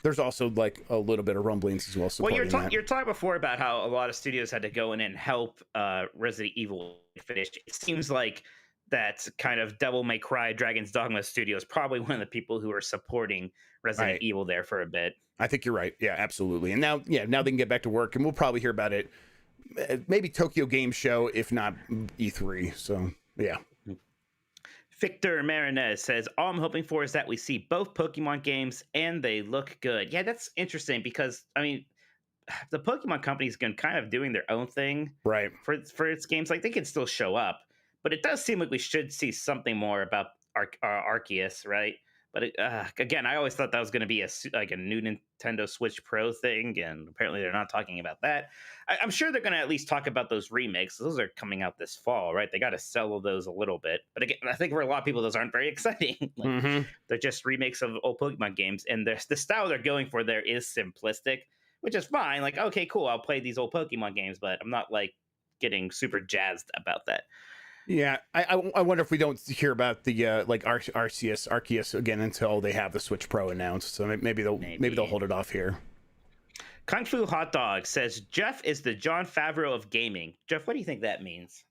there's also like a little bit of rumblings as well. Well, you're talking before about how a lot of studios had to go in and help Resident Evil finish. It seems like that kind of Devil May Cry Dragon's Dogma studio is probably one of the people who are supporting Resident Evil there for a bit. I think you're right. Yeah, absolutely. And now they can get back to work, and we'll probably hear about it maybe Tokyo Game Show, if not E3. So yeah. Victor Marinez says, all I'm hoping for is that we see both Pokemon games and they look good. Yeah, that's interesting because, I mean, the Pokemon company's been kind of doing their own thing Right. for its games. Like, they can still show up, but it does seem like we should see something more about Arceus, right? But again, I always thought that was going to be like a new Nintendo Switch Pro thing, and apparently they're not talking about that. I'm sure they're going to at least talk about those remakes. Those are coming out this fall, right? They got to sell those a little bit. But again, I think for a lot of people, those aren't very exciting. They're just remakes of old Pokemon games, and the style they're going for there is simplistic, which is fine. Like, okay, cool, I'll play these old Pokemon games, but I'm not like getting super jazzed about that. Yeah, I wonder if we don't hear about the like Arceus again until they have the Switch Pro announced. So maybe they'll hold it off here. Kung Fu Hot Dog says Jeff is the Jon Favreau of gaming. Jeff, what do you think that means?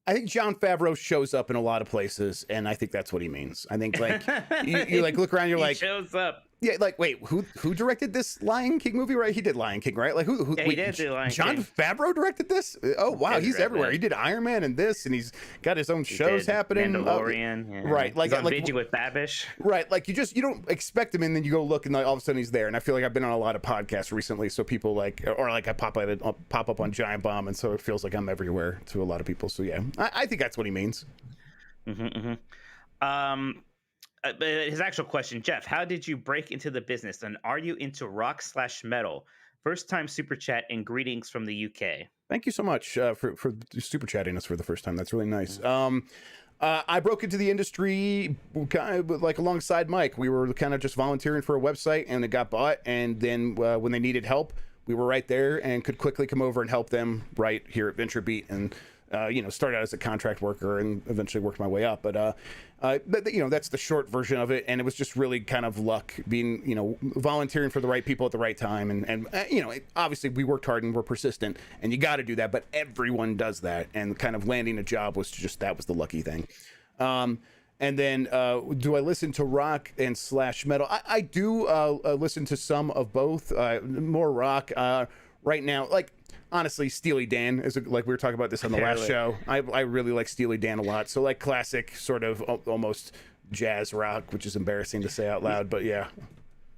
I think Jon Favreau shows up in a lot of places, and I think that's what he means. I think like you like look around, you're like shows up. Yeah, like wait, who directed this Lion King movie? Right, he did Lion King, right? Like who? Yeah, he did do Lion Jon King. Favreau directed this? Oh wow, he's everywhere. He did Iron Man and this, and he's got his own shows happening. Mandalorian, yeah. Right? Like he's on like Binging with Babish. Right, like you don't expect him, and then you go look, and like, all of a sudden he's there. And I feel like I've been on a lot of podcasts recently, so people like, or like I pop up on Giant Bomb, and so it feels like I'm everywhere to a lot of people. So yeah, I think that's what he means. His actual question, Jeff, how did you break into the business, and are you into rock/metal? First time super chat and greetings from the UK. Thank you so much for super chatting us for the first time. That's really nice. I broke into the industry kind of like alongside Mike. We were kind of just volunteering for a website, and it got bought. And then when they needed help, we were right there and could quickly come over and help them right here at VentureBeat. And started out as a contract worker and eventually worked my way up. But that's the short version of it. And it was just really kind of luck being, volunteering for the right people at the right time. And obviously we worked hard and we're persistent, and you got to do that. But everyone does that. And kind of landing a job was that was the lucky thing. And then do I listen to rock and / metal? I do listen to some of both, more rock right now. Like, honestly, Steely Dan is like we were talking about this on the last show. I really like Steely Dan a lot. So like classic sort of almost jazz rock, which is embarrassing to say out loud, but yeah.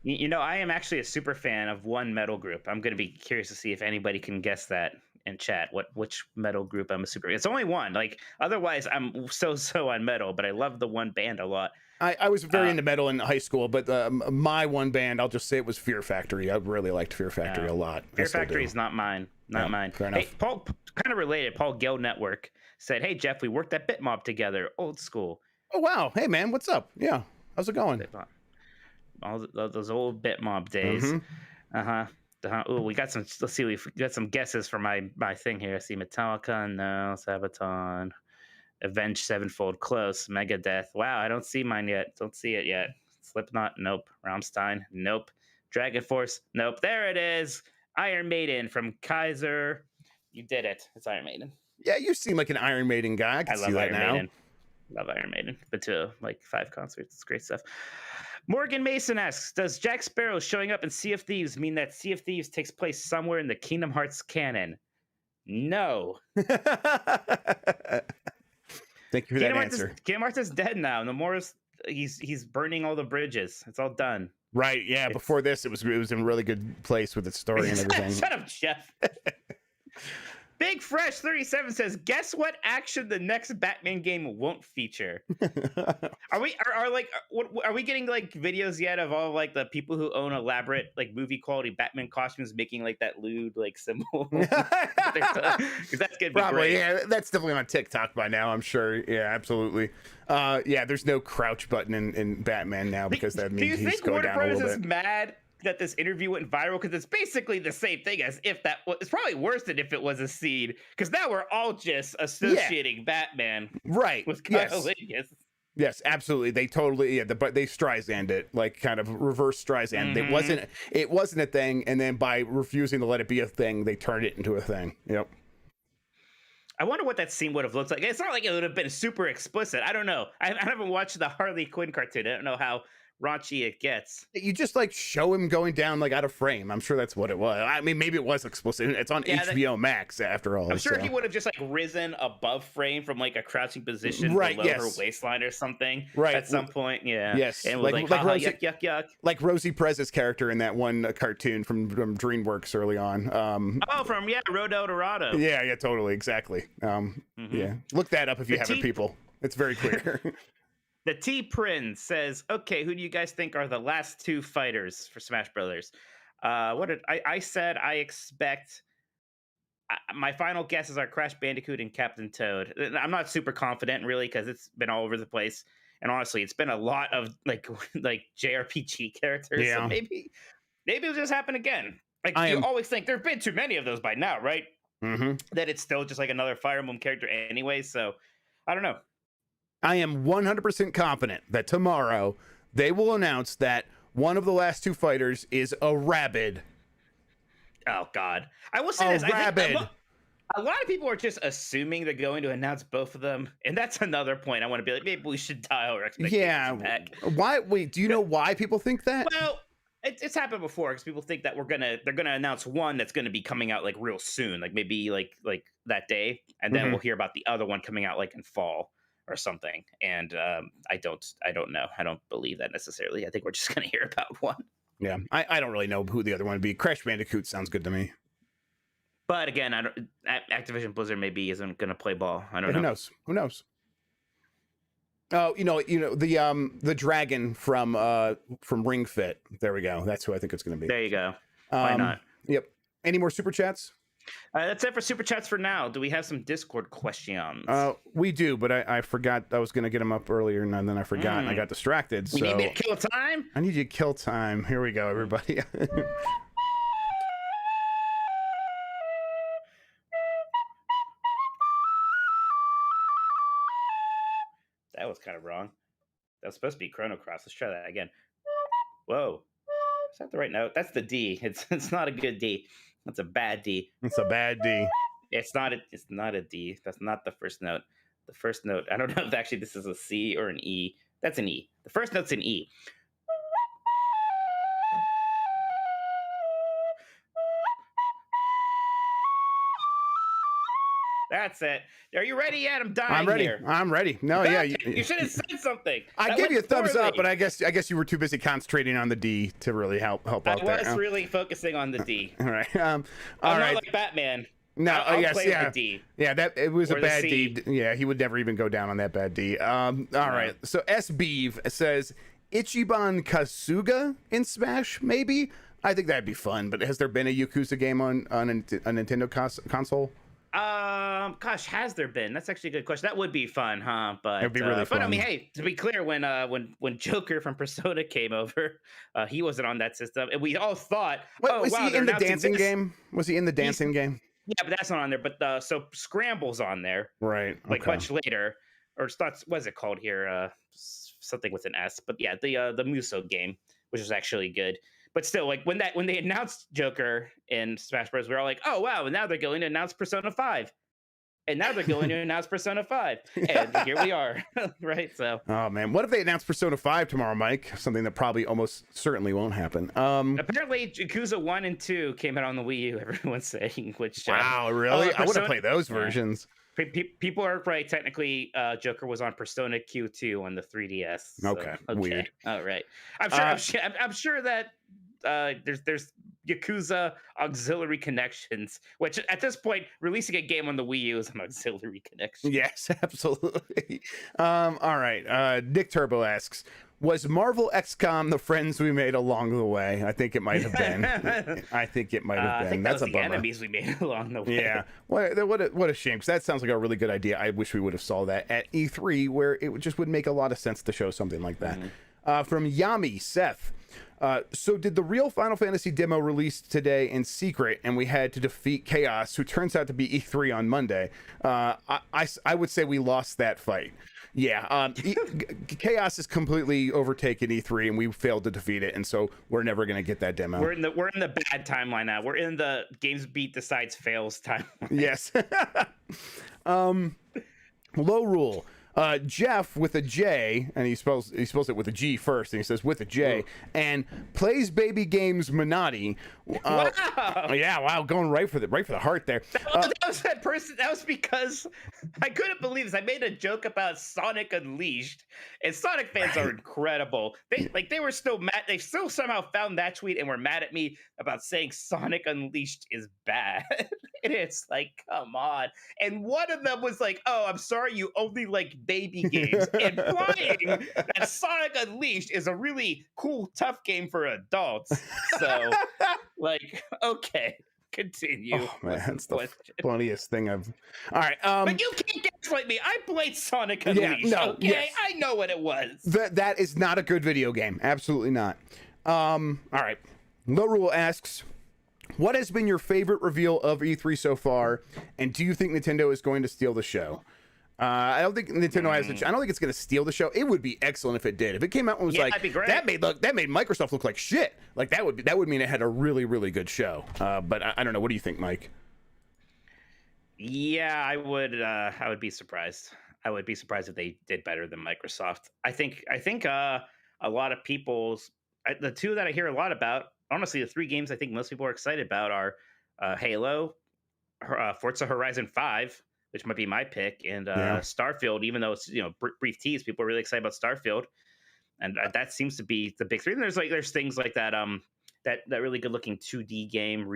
I am actually a super fan of one metal group. I'm going to be curious to see if anybody can guess that in chat. Which metal group I'm a super. It's only one. Like otherwise, I'm so on metal, but I love the one band a lot. I was very into metal in high school, but my one band, I'll just say it was Fear Factory. I really liked Fear Factory a lot. Fear Factory is not mine. Not mine. Fair enough. Hey, Paul, kind of related, Paul Gill Network said, hey, Jeff, we worked at Bitmob together, old school. Oh, wow. Hey, man, what's up? Yeah. How's it going? All those old Bitmob days. Oh, we got some, let's see, we got some guesses for my thing here. I see Metallica, no, Sabaton, Avenged Sevenfold, close, Megadeth. Wow, I don't see mine yet. Don't see it yet. Slipknot, nope. Rammstein, nope. Dragon Force, nope. There it is. Iron Maiden from Kaiser. You did it. It's Iron Maiden. Yeah, you seem like an Iron Maiden guy. I can see that now. Maiden. Love Iron Maiden. Been to like 5 concerts. It's great stuff. Morgan Mason asks, does Jack Sparrow showing up in Sea of Thieves mean that Sea of Thieves takes place somewhere in the Kingdom Hearts canon? No. Thank you for that answer. Kingdom Hearts is dead now. No more. He's burning all the bridges. It's all done. Right. Yeah. Before this, it was in a really good place with its story and everything. Shut up, Jeff. Big Fresh 37 says, guess what action the next Batman game won't feature? Are we getting like videos yet of all like the people who own elaborate like movie quality Batman costumes making like that lewd like symbol? Because that's gonna be probably great. Yeah, that's definitely on TikTok by now, I'm sure. Yeah, absolutely. There's no crouch button in Batman now because that means he's going down a little bit. Do you think Warner Brothers is mad that this interview went viral? Because it's basically the same thing as if that was, it's probably worse than if it was a seed, because now we're all just associating Batman with Kyle Higgins. Yes, absolutely. They totally but they Streisand it, like kind of reverse Streisand. It wasn't a thing, and then by refusing to let it be a thing, they turned it into a thing. Yep. I wonder what that scene would have looked like. It's not like it would have been super explicit. I don't know. I haven't watched the Harley Quinn cartoon. I don't know how raunchy it gets. You just like show him going down like out of frame. I'm sure that's what it was. I mean, maybe it was explicit. It's on HBO Max after all. I'm sure he would have just like risen above frame from like a crouching position below her waistline or something. Right. At some point. Yeah. Yes. And was like Rosie, yuck. Like Rosie Perez's character in that one cartoon from DreamWorks early on. From Road Eldorado. Yeah, totally, exactly. Yeah, look that up if you haven't, people. It's very clear. The T Prin says, "Okay, who do you guys think are the last two fighters for Smash Brothers?" What did I said? I expect. My final guesses are Crash Bandicoot and Captain Toad. I'm not super confident, really, because it's been all over the place, and honestly, it's been a lot of like JRPG characters. Yeah. So maybe it'll just happen again. Like you always think there've been too many of those by now, right? Mm-hmm. That it's still just like another Fire Emblem character anyway. So I don't know. I am 100% confident that tomorrow they will announce that one of the last two fighters is a Rabbid. Oh God! I will say this: Rabbid. A lot of people are just assuming they're going to announce both of them, and that's another point I want to be like, maybe we should dial our expectations back. Why? Wait, do you know why people think that? Well, it's happened before because people think that they're gonna announce one that's gonna be coming out like real soon, like maybe like that day, and then we'll hear about the other one coming out like in fall or something. And I don't know. I don't believe that necessarily. I think we're just gonna hear about one. Yeah, I don't really know who the other one would be. Crash Bandicoot sounds good to me. But again, Activision Blizzard maybe isn't gonna play ball. I don't know. Who knows? Oh, you know the dragon from Ring Fit. There we go. That's who I think it's going to be. There you go. Why not? Yep. Any more super chats? That's it for super chats for now. Do we have some Discord questions? We do, but I forgot I was going to get them up earlier, and then I forgot. And I got distracted. We need me to kill time. I need you to kill time. Here we go, everybody. That was kind of wrong. That was supposed to be Chrono Cross. Let's try that again. Whoa. Is that the right note? That's the D. It's not a good D. That's a bad D. It's a bad D. It's not a D. That's not the first note. The first note, I don't know if actually this is a C or an E. That's an E. The first note's an E. That's it. Are you ready yet? I'm dying. I'm ready. Here. I'm ready. No, yeah. You should have said something. I gave you a thumbs up, but I guess you were too busy concentrating on the D to really help out there. I was really focusing on the D. All right. I'm not like Batman. No, I'll play yeah. with the D. Yeah, it was or a bad C. D. Yeah, he would never even go down on that bad D. All right. So S Beeve says Ichiban Kasuga in Smash, maybe. I think that'd be fun. But has there been a Yakuza game on a Nintendo console? Gosh, has there been? That's actually a good question. That would be fun, huh? But it'd be really fun. But I mean, hey, to be clear, when Joker from Persona came over, he wasn't on that system, and we all thought, was he in the dancing game? Was he in the dancing game? Yeah, but that's not on there. But so Scramble's on there, right? Like much later, or what's it called here? Something with an S. But yeah, the Muso game, which was actually good. But still, like when they announced Joker in Smash Bros, we were all like, "Oh wow!" And now they're going to announce Persona 5, and now they're going to announce Persona 5, and here we are, right? So, oh man, what if they announce Persona 5 tomorrow, Mike? Something that probably almost certainly won't happen. Apparently, Yakuza 1 and 2 came out on the Wii U. Everyone's saying, which wow, really? I want to play those versions. People are right. Technically, Joker was on Persona Q2 on the 3DS. So, okay, weird. All right, I'm sure that. There's Yakuza auxiliary connections, which at this point, releasing a game on the Wii U is an auxiliary connection. Yes, absolutely. All right. Nick Turbo asks, was Marvel XCOM the friends we made along the way? I think it might have been. I think it might have been. I think that's that was a the bummer. enemies we made along the way. Yeah. What a shame. Because that sounds like a really good idea. I wish we would have saw that at E3, where it just would make a lot of sense to show something like that. From Yami Seth. So did the real Final Fantasy demo release today in secret, and we had to defeat Chaos, who turns out to be E3 on Monday? I would say we lost that fight. Yeah, Chaos is completely overtaken E3, and we failed to defeat it, and so we're never gonna get that demo. We're in the bad timeline now. We're in the games beat decides fails timeline. Yes. Low Rule. Jeff with a J, and he spells it with a G first, and he says with a J, and plays baby games Minotti. Wow. Yeah, wow, going right for the heart there. That was because I couldn't believe this. I made a joke about Sonic Unleashed, and Sonic fans are incredible. They were still mad. They still somehow found that tweet and were mad at me about saying Sonic Unleashed is bad. And it's like, come on. And one of them was like, "Oh, I'm sorry, you only like baby games," implying that Sonic Unleashed is a really cool, tough game for adults. So, like, okay, continue. Oh, man, that's the funniest thing I've. All right, but you can't gaslight me. I played Sonic Unleashed. Yeah, no, okay, yes. I know what it was. That is not a good video game. Absolutely not. All right, Low Rule asks, what has been your favorite reveal of E3 so far, and do you think Nintendo is going to steal the show? I don't think Nintendo has. I don't think it's going to steal the show. It would be excellent if it did. If it came out and was like, that'd be great. that made Microsoft look like shit. Like that would mean it had a really, really good show. But I don't know. What do you think, Mike? Yeah, I would be surprised. I would be surprised if they did better than Microsoft. I think a lot of the two that I hear a lot about, honestly, the three games I think most people are excited about are Halo, Forza Horizon 5, which might be my pick, and Starfield, even though it's brief tease, people are really excited about Starfield, and that seems to be the big three. And there's things like that that really good looking 2D game,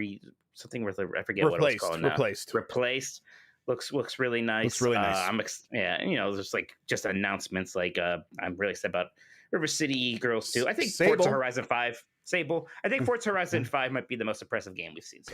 something with I forget what it was called now. Replaced looks really nice. Looks really nice. There's like just announcements like I'm really excited about River City Girls 2. I think Sable. Forza Horizon 5. Sable. I think Forza Horizon 5 might be the most impressive game we've seen so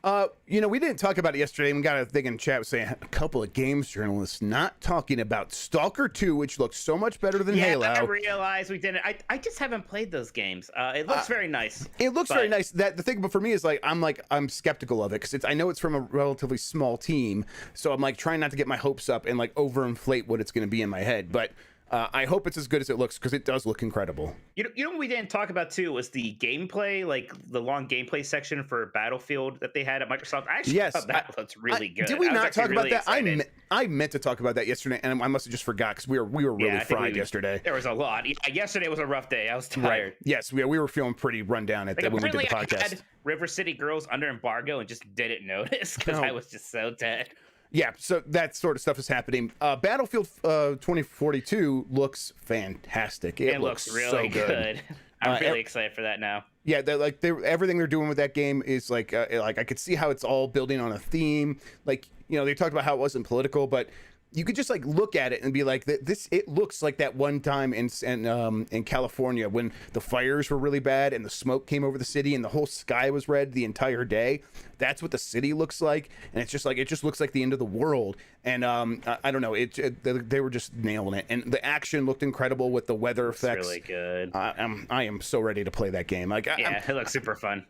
far. We didn't talk about it yesterday. We got a thing in chat saying a couple of games journalists not talking about Stalker 2, which looks so much better than Halo. I realized we didn't. I just haven't played those games. It looks very nice. It looks very nice. The thing for me is I'm skeptical of it because I know it's from a relatively small team, so I'm like trying not to get my hopes up and like overinflate what it's going to be in my head, but. I hope it's as good as it looks because it does look incredible. You know what we didn't talk about too was the gameplay, like the long gameplay section for Battlefield that they had at Microsoft. I actually thought that looks really good. Did we not talk about that? Excited. I meant to talk about that yesterday, and I must have just forgot because we were really fried yesterday. There was a lot. Yesterday was a rough day. I was tired. Right. Yes, we were feeling pretty run down when we did the podcast. I had River City Girls under embargo and just didn't notice because I was just so dead. Yeah, so that sort of stuff is happening. Battlefield 2042 looks fantastic. It looks really so good. I'm really excited for that now. Yeah, everything they're doing with that game is like I could see how it's all building on a theme. Like they talked about how it wasn't political, but you could just like look at it and be like, it looks like that one time in California when the fires were really bad and the smoke came over the city and the whole sky was red the entire day. That's what the city looks like, and it's just like it just looks like the end of the world. And I don't know, they were just nailing it, and the action looked incredible with the weather effects. Really good. I am so ready to play that game. It looks super fun.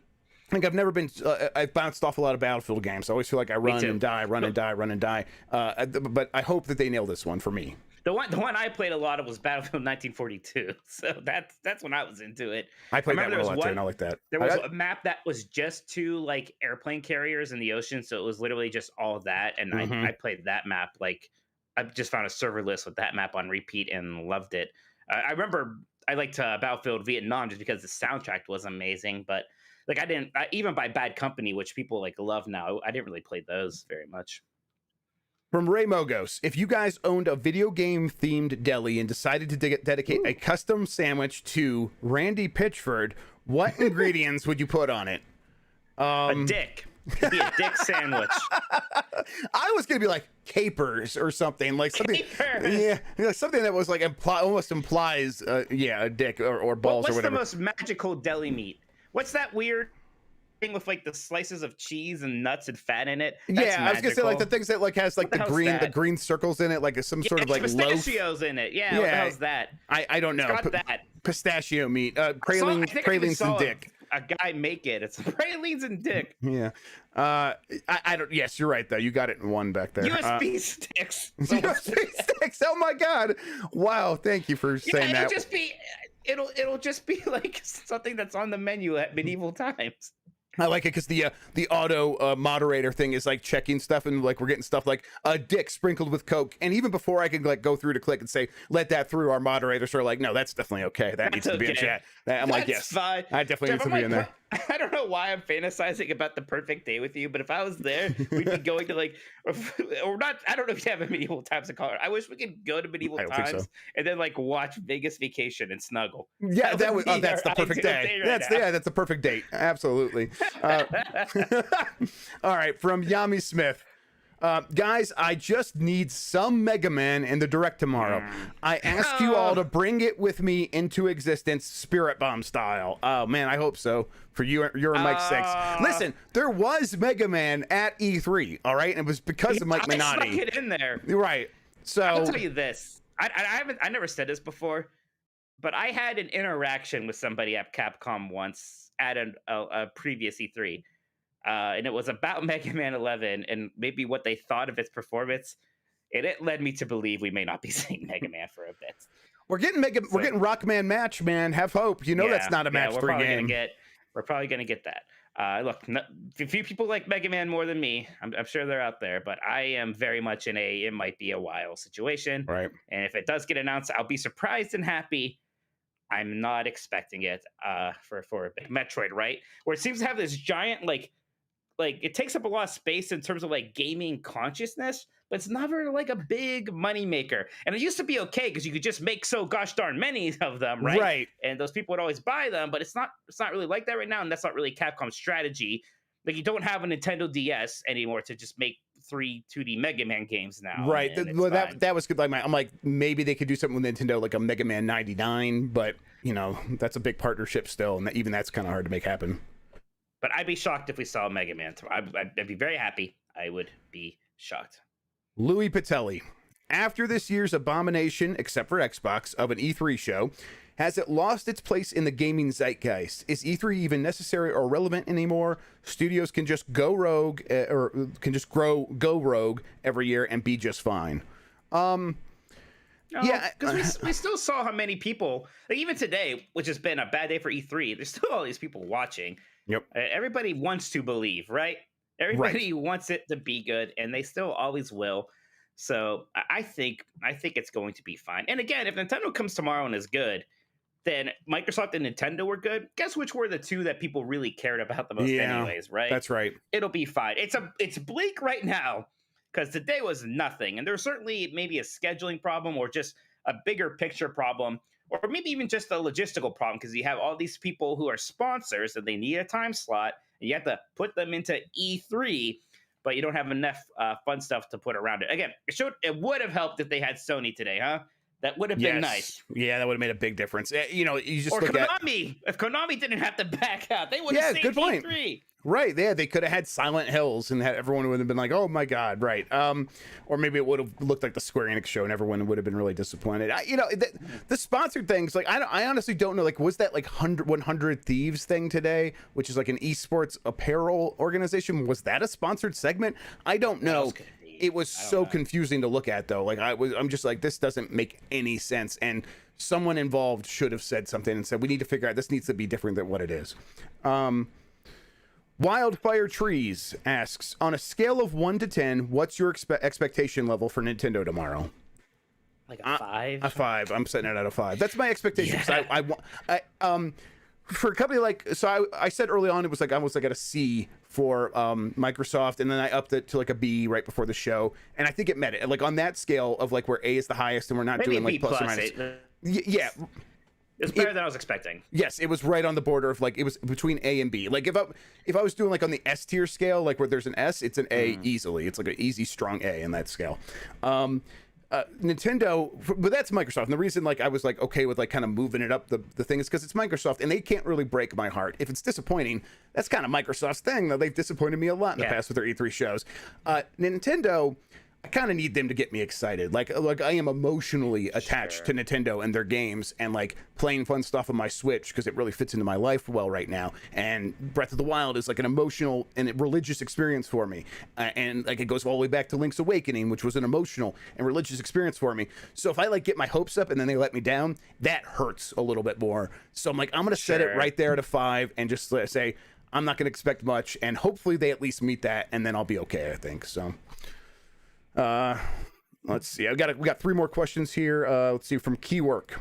I've never been. I've bounced off a lot of Battlefield games. I always feel like I run and die. But I hope that they nail this one for me. The one I played a lot of was Battlefield 1942. So that's when I was into it. I played that one a lot too, and I like that. There was a map that was just to like airplane carriers in the ocean, so it was literally just all of that. And I played that map. Like I just found a server list with that map on repeat and loved it. I remember I liked Battlefield Vietnam just because the soundtrack was amazing, but. Like I didn't even by Bad Company, which people like love now. I didn't really play those very much. From Ray Mogos, if you guys owned a video game themed deli and decided to dedicate a custom sandwich to Randy Pitchford, what ingredients would you put on it? A dick. It'd be a dick sandwich. I was gonna be like capers or something, like something. Capers. Yeah, something that was like almost implies, a dick or balls or whatever. What's the most magical deli meat? What's that weird thing with like the slices of cheese and nuts and fat in it? That's I was gonna say like the things that like has like the green circles in it, like some sort of like pistachios in it. Yeah, what the hell's that? I don't know. It's got that pistachio meat, pralines and dick. A guy make it. It's pralines and dick. Yeah. I don't. Yes, you're right though. You got it in one back there. USB sticks. USB sticks. Oh my god! Wow. Thank you for saying that. It'll just be like something that's on the menu at medieval times. I like it because the auto moderator thing is like checking stuff, and like we're getting stuff like a dick sprinkled with Coke, and even before I can like go through to click and say let that through, our moderators are like, no, that's definitely okay. That needs to be in chat. I'm like, yes, fine. I definitely need to be in there. I don't know why I'm fantasizing about the perfect day with you, but if I was there, we'd be going to like, or not. I don't know if you have a medieval times in Colorado. I wish we could go to medieval times and then like watch Vegas Vacation and snuggle. Yeah, that would. Oh, that's the perfect day. That's the perfect date. Absolutely. All right, from Yami Smith. Guys, I just need some Mega Man in the direct tomorrow. I ask you all to bring it with me into existence, Spirit Bomb style. Oh man, I hope so. For your and Mike's sakes. Listen, there was Mega Man at E3, all right, and it was because of Mike Minotti. I snuck it in there. Right. So I'll tell you this. I never said this before, but I had an interaction with somebody at Capcom once at a previous E3. And it was about Mega Man 11 and maybe what they thought of its performance. And it led me to believe we may not be seeing Mega Man for a bit. We're getting Rockman match, man. Have hope. You know that's not a match 3 game. We're probably gonna get that. Look, a few people like Mega Man more than me. I'm sure they're out there, but I am very much in it might be a while situation. Right. And if it does get announced, I'll be surprised and happy. I'm not expecting it for a big Metroid, right? Where it seems to have this giant like it takes up a lot of space in terms of like gaming consciousness, but it's never like a big money maker. And it used to be okay because you could just make so gosh darn many of them, right? Right. And those people would always buy them, but it's not really like that right now, and that's not really Capcom's strategy. Like you don't have a Nintendo DS anymore to just make 3 2D Mega Man games now. Right. Well, that was good. Like I'm like maybe they could do something with Nintendo like a Mega Man 99, but you know that's a big partnership still, and even that's kind of hard to make happen. But I'd be shocked if we saw Mega Man. I'd be very happy. I would be shocked. Louis Patelli. After this year's abomination, except for Xbox, of an E3 show, has it lost its place in the gaming zeitgeist? Is E3 even necessary or relevant anymore? Studios can just go rogue, or can just go rogue every year and be just fine. No, yeah, because we still saw how many people, like even today, which has been a bad day for E3, there's still all these people watching. Yep. Everybody wants to believe, right? Everybody wants it to be good, and they still always will. So I think it's going to be fine. And again, if Nintendo comes tomorrow and is good, then Microsoft and Nintendo were good. Guess which were the two that people really cared about the most, anyways, right? That's right. It'll be fine. It's bleak right now because today was nothing, and there's certainly maybe a scheduling problem or just a bigger picture problem. Or maybe even just a logistical problem because you have all these people who are sponsors and they need a time slot. And you have to put them into E3, but you don't have enough fun stuff to put around it. Again, it would have helped if they had Sony today, huh? That would have been nice. Yeah, that would have made a big difference. You know, you just or look Konami. If Konami didn't have to back out, they would have saved good point. E3. Right, yeah, they could have had Silent Hills and everyone would have been like, "Oh my god!" Right, or maybe it would have looked like the Square Enix show and everyone would have been really disappointed. The sponsored things, like I honestly don't know. Like, was that like 100 Thieves thing today, which is like an esports apparel organization? Was that a sponsored segment? I don't know. It was so confusing to look at though. Like I'm just like, this doesn't make any sense. And someone involved should have said something and said, we need to figure out, this needs to be different than what it is. Wildfire Trees asks, on a scale of 1 to 10, what's your expectation level for Nintendo tomorrow? Like a 5? A 5. I'm setting it at a 5. That's my expectation. Yeah. For a company like, so I said early on, it was like I was like at a C for Microsoft, and then I upped it to like a B right before the show, and I think it met it. Like on that scale of like where A is the highest, and we're not doing like plus or minus. Yeah. It's better than I was expecting. Yes, it was right on the border of like, it was between A and B. Like if I was doing like on the S tier scale, like where there's an S, it's an A easily. It's like an easy strong A in that scale. Nintendo, but that's Microsoft. And the reason like I was like okay with like kind of moving it up the thing is because it's Microsoft and they can't really break my heart. If it's disappointing, that's kind of Microsoft's thing. That they've disappointed me a lot in the past with their E3 shows. Nintendo, I kind of need them to get me excited. Like I am emotionally attached to Nintendo and their games and like playing fun stuff on my Switch because it really fits into my life well right now. And Breath of the Wild is like an emotional and religious experience for me. And like it goes all the way back to Link's Awakening, which was an emotional and religious experience for me. So if I like get my hopes up and then they let me down, that hurts a little bit more. So I'm like, I'm going to set it right there at a 5 and just say, I'm not going to expect much, and hopefully they at least meet that, and then I'll be okay, I think. So, let's see. We got 3 more questions here. Let's see, from Keywork.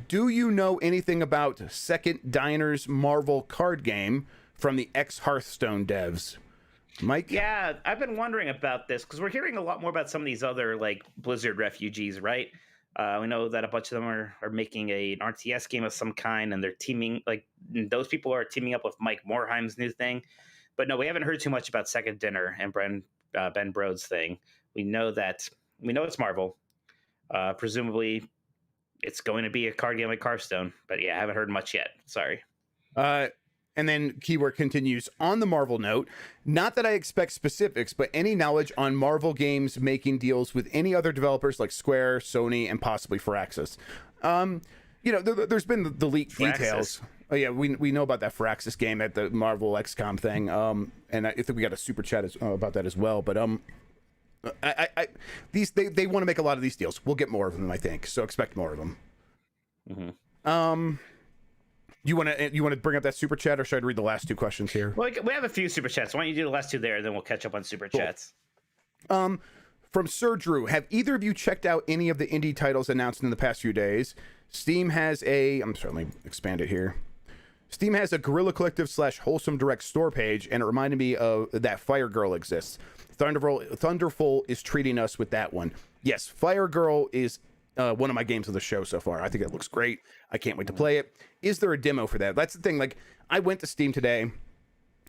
Do you know anything about Second Diner's Marvel card game from the ex-Hearthstone devs? Mike? Yeah, I've been wondering about this because we're hearing a lot more about some of these other like Blizzard refugees, right? We know that a bunch of them are making an RTS game of some kind, and they're teaming, like, those people are teaming up with Mike Morhaim's new thing. But no, we haven't heard too much about Second Dinner and Ben Brode's thing. We know it's Marvel. Presumably, it's going to be a card game like Hearthstone. But yeah, I haven't heard much yet. Sorry. And then Keyword continues, on the Marvel note, not that I expect specifics, but any knowledge on Marvel games making deals with any other developers like Square, Sony, and possibly Firaxis. There's been the leaked details. Oh yeah, we know about that Firaxis game at the Marvel XCOM thing. And I think we got a super chat about that as well. But they want to make a lot of these deals. We'll get more of them, I think. So expect more of them. Mm-hmm. You want to bring up that super chat, or should I read the last 2 questions here? Well, we have a few super chats. Why don't you do the last 2 there, and then we'll catch up on super chats. From Sir Drew, have either of you checked out any of the indie titles announced in the past few days? Steam has I'm certainly expand it here. Steam has a Guerrilla Collective / Wholesome Direct store page, and it reminded me of that Fire Girl exists. Thunderful is treating us with that one. Yes, Fire Girl is one of my games of the show so far. I think it looks great. I can't wait to play it. Is there a demo for that? That's the thing. Like, I went to Steam today,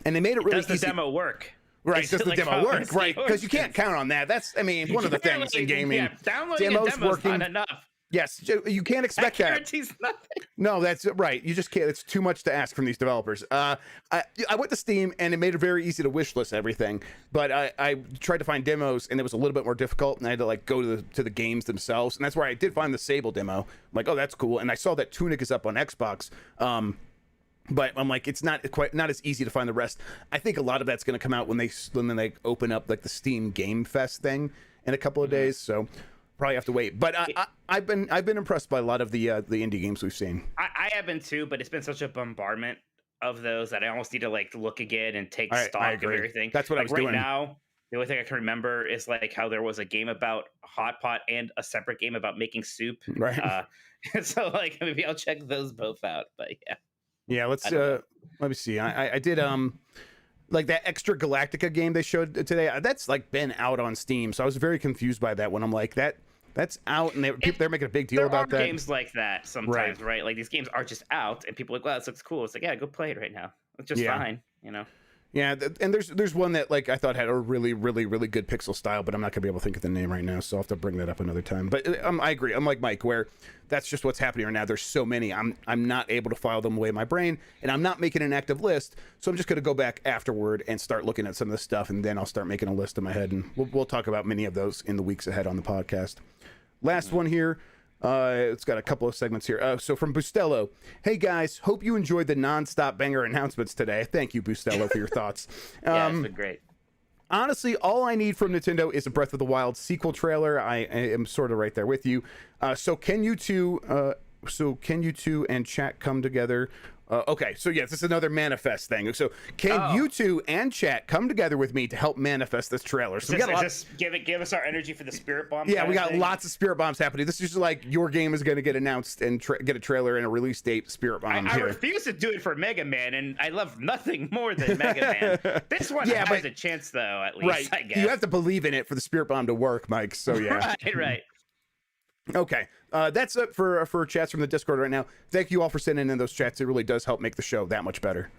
and they made it really easy. Does the demo work? Right, does the demo work? Right, because you can't count on that. That's, one of the things in gaming. Yeah, downloading demos working. Not enough. Yes, you can't expect that. Guarantees nothing. No, that's right. You just can't. It's too much to ask from these developers. I went to Steam, and it made it very easy to wish list everything. But I tried to find demos, and it was a little bit more difficult, and I had to like go to the games themselves. And that's where I did find the Sable demo. I'm like, oh, that's cool. And I saw that Tunic is up on Xbox. But I'm like, it's not as easy to find the rest. I think a lot of that's going to come out when they open up like the Steam Game Fest thing in a couple of days. So probably have to wait. But I've been impressed by a lot of the indie games we've seen. I have been too, but it's been such a bombardment of those that I almost need to like look again and take stock of everything. That's what I was doing. Right now, the only thing I can remember is like how there was a game about hot pot and a separate game about making soup. Right. So like maybe I'll check those both out. But yeah. Yeah, let me see. I did like that Extra Galactica game they showed today. That's like been out on Steam, so I was very confused by that when I'm like that's out, and they're making a big deal about that. There are games like that sometimes, right? Like these games are just out, and people are like, "Wow, this looks cool." It's like, yeah, go play it right now. It's just fine, Yeah, and there's one that like I thought had a really, really, really good pixel style, but I'm not gonna be able to think of the name right now, so I'll have to bring that up another time. But I agree. I'm like Mike, where that's just what's happening right now. There's so many. I'm not able to file them away in my brain, and I'm not making an active list. So I'm just gonna go back afterward and start looking at some of this stuff, and then I'll start making a list in my head, and we'll talk about many of those in the weeks ahead on the podcast. Last one here. It's got a couple of segments here. So from Bustelo, hey guys, hope you enjoyed the non-stop banger announcements today. Thank you, Bustelo, for your thoughts. Yeah, it's been great. Honestly, all I need from Nintendo is a Breath of the Wild sequel trailer. I am sort of right there with you. So can you two and chat come together? Okay, so yes, this is another manifest thing. So can you two and chat come together with me to help manifest this trailer? So just give us our energy for the spirit bomb. Yeah, we got lots of spirit bombs happening. This is just like your game is going to get announced and get a trailer and a release date. Spirit bombs. I refuse to do it for Mega Man, and I love nothing more than Mega Man. This one has a chance, though. At least, right? I guess You have to believe in it for the spirit bomb to work, Mike. So yeah, right. Okay, that's it for chats from the Discord right now. Thank you all for sending in those chats. It really does help make the show that much better.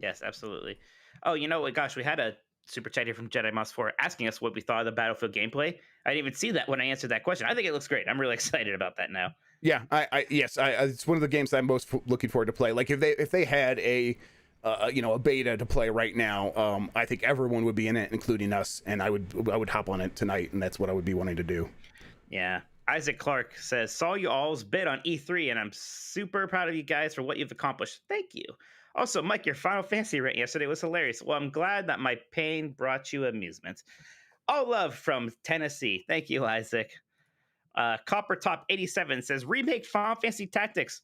Yes, absolutely. Oh, you know what? Gosh, we had a super chat here from Jedi Moss 4 asking us what we thought of the Battlefield gameplay. I didn't even see that when I answered that question. I think it looks great. I'm really excited about that now. Yeah, it's one of the games I'm most looking forward to play. Like if they had a beta to play right now, I think everyone would be in it, including us, and I would hop on it tonight, and that's what I would be wanting to do. Yeah. Isaac Clark says, saw you all's bid on E3, and I'm super proud of you guys for what you've accomplished. Thank you. Also, Mike, your Final Fantasy rant yesterday was hilarious. Well, I'm glad that my pain brought you amusement. All love from Tennessee. Thank you, Isaac. Copper Top 87 says, remake Final Fantasy Tactics,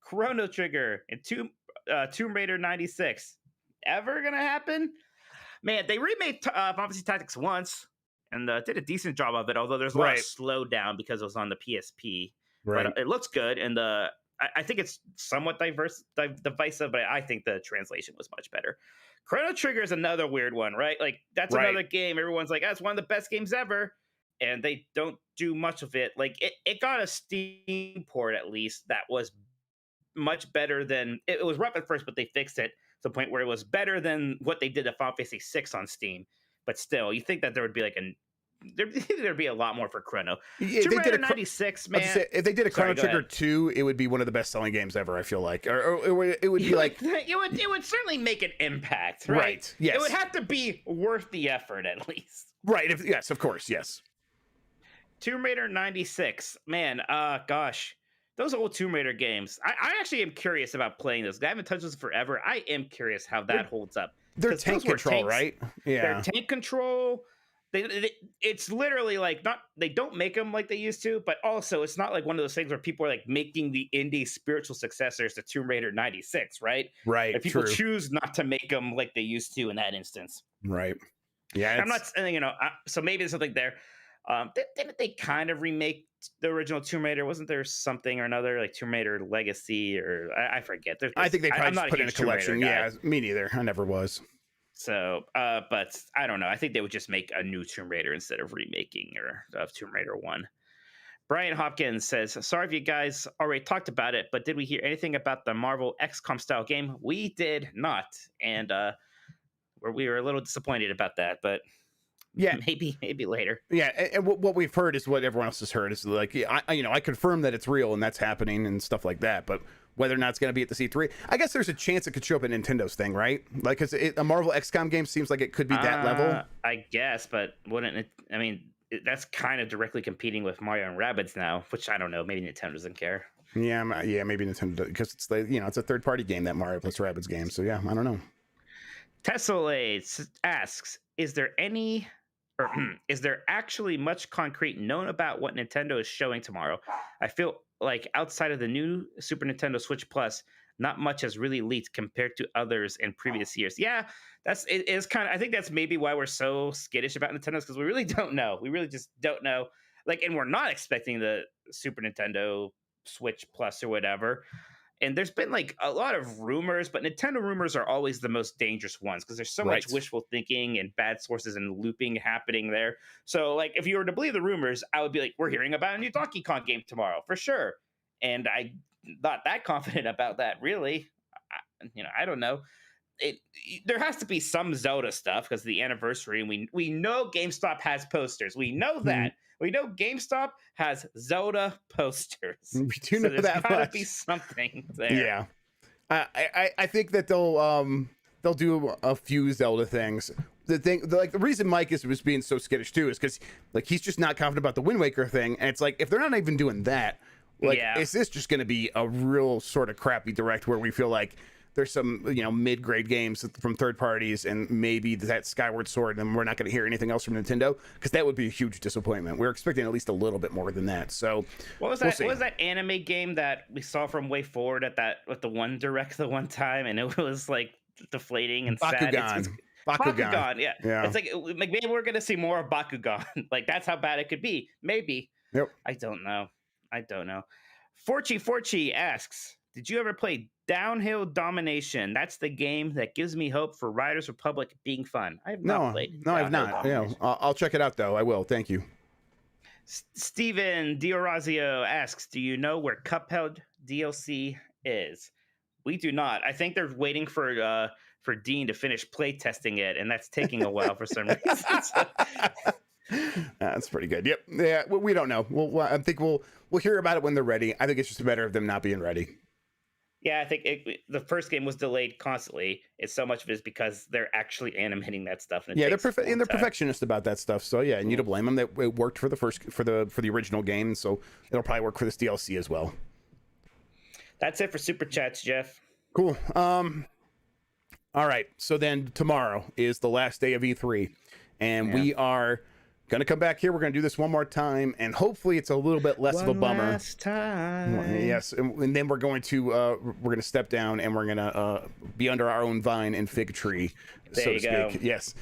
Chrono Trigger, and Tomb Raider 96 ever gonna happen? Man, they remade Final Fantasy Tactics once and did a decent job of it, although there's a lot of slowdown because it was on the PSP. Right. But it looks good, and I think it's somewhat divisive, but I think the translation was much better. Chrono Trigger is another weird one, right? Like, that's another game everyone's like, that's one of the best games ever, and they don't do much of it. Like, it got a Steam port, at least, that was much better than... It was rough at first, but they fixed it to the point where it was better than what they did to Final Fantasy 6 on Steam. But still, you think that there would be like there'd be a lot more for Chrono. If Tomb Raider 96, man. If they did a Chrono Trigger 2, it would be one of the best-selling games ever, I feel like. Or it would be like... It would certainly make an impact, right? Right, yes. It would have to be worth the effort, at least. Right, yes, of course, yes. Tomb Raider 96. Man, gosh. Those old Tomb Raider games. I actually am curious about playing those. I haven't touched those forever. I am curious how that holds up. They're tank control, right? Yeah. They're tank control. It's literally like they don't make them like they used to, but also it's not like one of those things where people are like making the indie spiritual successors to Tomb Raider 96, right? Right. If people choose not to make them like they used to in that instance. Right. Yeah. I'm not, so maybe there's something there. Didn't they kind of remake the original Tomb Raider? Wasn't there something or another like Tomb Raider Legacy or I forget? I think they probably just put in a collection. Yeah, me neither. I never was. So, but I don't know. I think they would just make a new Tomb Raider instead of remaking of Tomb Raider 1. Brian Hopkins says, sorry if you guys already talked about it, but did we hear anything about the Marvel XCOM style game? We did not. And we were a little disappointed about that, but yeah, maybe later. Yeah, and what we've heard is what everyone else has heard is like, I confirm that it's real and that's happening and stuff like that, but whether or not it's going to be at the C3, I guess there's a chance it could show up at Nintendo's thing, right? Like, cause a Marvel XCOM game seems like it could be that level. I guess, but wouldn't it? I mean, that's kind of directly competing with Mario and Rabbids now, which I don't know. Maybe Nintendo doesn't care. Yeah, maybe Nintendo, because it's it's a third-party game, that Mario plus Rabbids game. So yeah, I don't know. Tessellade asks, is there actually much concrete known about what Nintendo is showing tomorrow? I feel like outside of the new Super Nintendo Switch Plus, not much has really leaked compared to others in previous years. Yeah, it is kind of, I think that's maybe why we're so skittish about Nintendo, because we really don't know. We really just don't know. Like, and we're not expecting the Super Nintendo Switch Plus or whatever. And there's been like a lot of rumors, but Nintendo rumors are always the most dangerous ones because there's so much wishful thinking and bad sources and looping happening there. So like, if you were to believe the rumors, I would be like, we're hearing about a new Donkey Kong game tomorrow for sure. And I'm not that confident about that, really. I don't know. There has to be some Zelda stuff because of the anniversary, and we know GameStop has posters. We know that. We know GameStop has Zelda posters. We do know that much. There's gotta be something there. Yeah, I think that they'll do a few Zelda things. The reason Mike was being so skittish too is because like he's just not confident about the Wind Waker thing, and it's like if they're not even doing that, like is this just going to be a real sort of crappy direct where we feel like there's some mid-grade games from third parties and maybe that Skyward Sword, and we're not going to hear anything else from Nintendo, because that would be a huge disappointment. We're expecting at least a little bit more than that. So what was that? What was that anime game that we saw from Way Forward with the one direct the one time, and it was like deflating and sad. Bakugan, yeah. It's like maybe we're going to see more of Bakugan. Like that's how bad it could be. Maybe. Yep. I don't know. Forchi asks, did you ever play Downhill Domination? That's the game that gives me hope for Riders Republic being fun. I have not played. No, I have not. Yeah, I'll check it out though. I will. Thank you. Steven Diorazio asks, do you know where Cuphead DLC is? We do not. I think they're waiting for Dean to finish play testing it, and that's taking a while for some reason. That's pretty good. Yep. Yeah, we don't know. I think we'll hear about it when they're ready. I think it's just a matter of them not being ready. Yeah, I think the first game was delayed constantly. It's so much of it is because they're actually animating that stuff. And they're perfectionist about that stuff. So yeah, and you don't blame them. That it worked for the original game, so it'll probably work for this DLC as well. That's it for Super Chats, Jeff. Cool. All right. So then tomorrow is the last day of E3, and we are Gonna come back here. We're gonna do this one more time, and hopefully it's a little bit less of a bummer. Last time. Yes, and then we're going to step down, and we're gonna be under our own vine and fig tree, There so you to go. speak. Yes.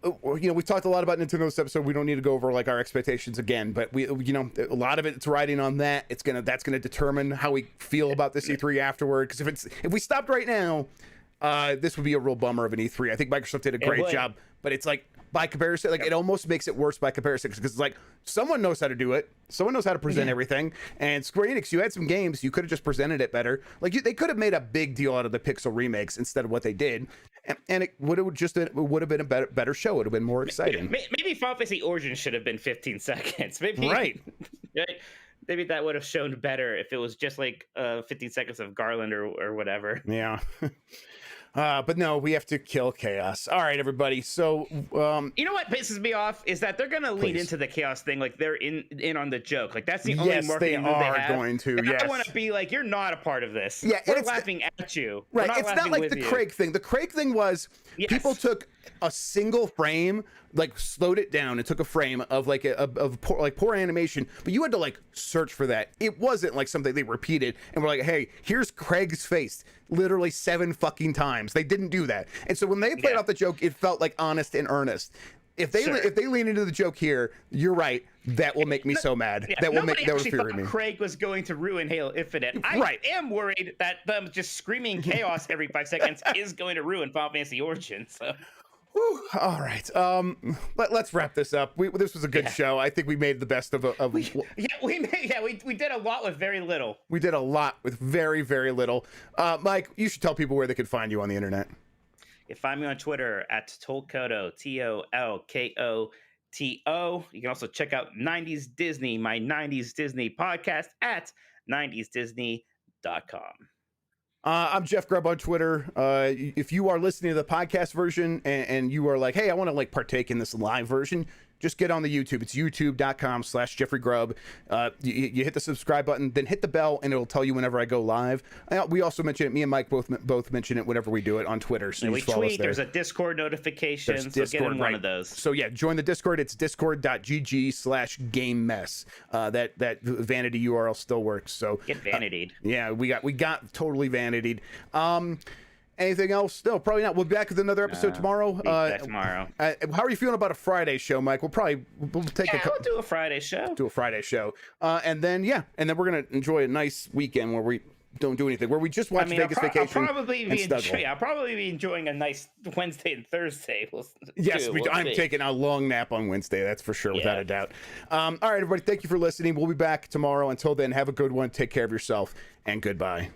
We talked a lot about Nintendo this episode. We don't need to go over like our expectations again, but a lot of it's riding on that. That's gonna determine how we feel about this E3 afterward. Because if we stopped right now, this would be a real bummer of an E3. I think Microsoft did a great job, but it's like by comparison, like it almost makes it worse by comparison because it's like someone knows how to do it, someone knows how to present everything, and Square Enix, you had some games, you could have just presented it better. Like they could have made a big deal out of the Pixel remakes instead of what they did, and it would have been a better show. It would have been more exciting. Maybe Final Fantasy Origins should have been 15 seconds. Maybe Right. Maybe that would have shown better if it was just like 15 seconds of Garland or whatever. Yeah. But no, we have to kill chaos. All right, everybody. So, you know what pisses me off is that they're gonna lead into the chaos thing, like they're in on the joke. Like that's the only marketing move they have. Going to. And yes, I want to be like, you're not a part of this. Yeah, we're laughing at you. Right. It's not like the Craig thing. The Craig thing was people took a single frame, like slowed it down and took a frame of like of poor animation, but you had to like search for that. It wasn't like something they repeated and were like, hey, here's Craig's face literally 7 fucking times. They didn't do that. And so when they played off the joke, it felt like honest and earnest. If they lean into the joke here, you're right. That will make me so mad. Yeah, that will infuriate me. Craig was going to ruin Halo Infinite. I am worried that them just screaming chaos every 5 seconds is going to ruin Final Fantasy Origins. So. Whew. All right. Let's wrap this up. This was a good show. I think we made the best of. We did a lot with very little. We did a lot with very, very little. Mike, you should tell people where they could find you on the internet. You can find me on Twitter at Tolkoto, TOLKOTO. You can also check out 90s Disney, my 90s Disney podcast at 90sdisney.com. I'm Jeff Grubb on Twitter. If you are listening to the podcast version and you are like, hey, I want to like partake in this live version, just get on the YouTube. It's youtube.com/Jeffrey Grubb. You hit the subscribe button, then hit the bell, and it'll tell you whenever I go live. We also mention it. Me and Mike both mention it whenever we do it on Twitor. So we tweet. There's a Discord notification. So get in one of those. So yeah, join the Discord. It's discord.gg/GameMess. That vanity URL still works. So get vanitied. Yeah, we got totally vanitied. Anything else? No, probably not. We'll be back with another episode tomorrow. Tomorrow. How are you feeling about a Friday show, Mike? We'll take we'll do a Friday show. And then we're gonna enjoy a nice weekend where we don't do anything. Where we just watch Vegas Vacation. I'll probably be enjoying a nice Wednesday and Thursday. I'm taking a long nap on Wednesday. That's for sure, without a doubt. All right, everybody. Thank you for listening. We'll be back tomorrow. Until then, have a good one. Take care of yourself, and goodbye.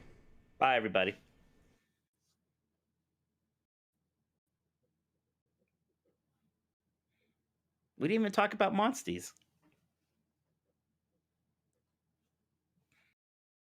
Bye, everybody. We didn't even talk about Monsties.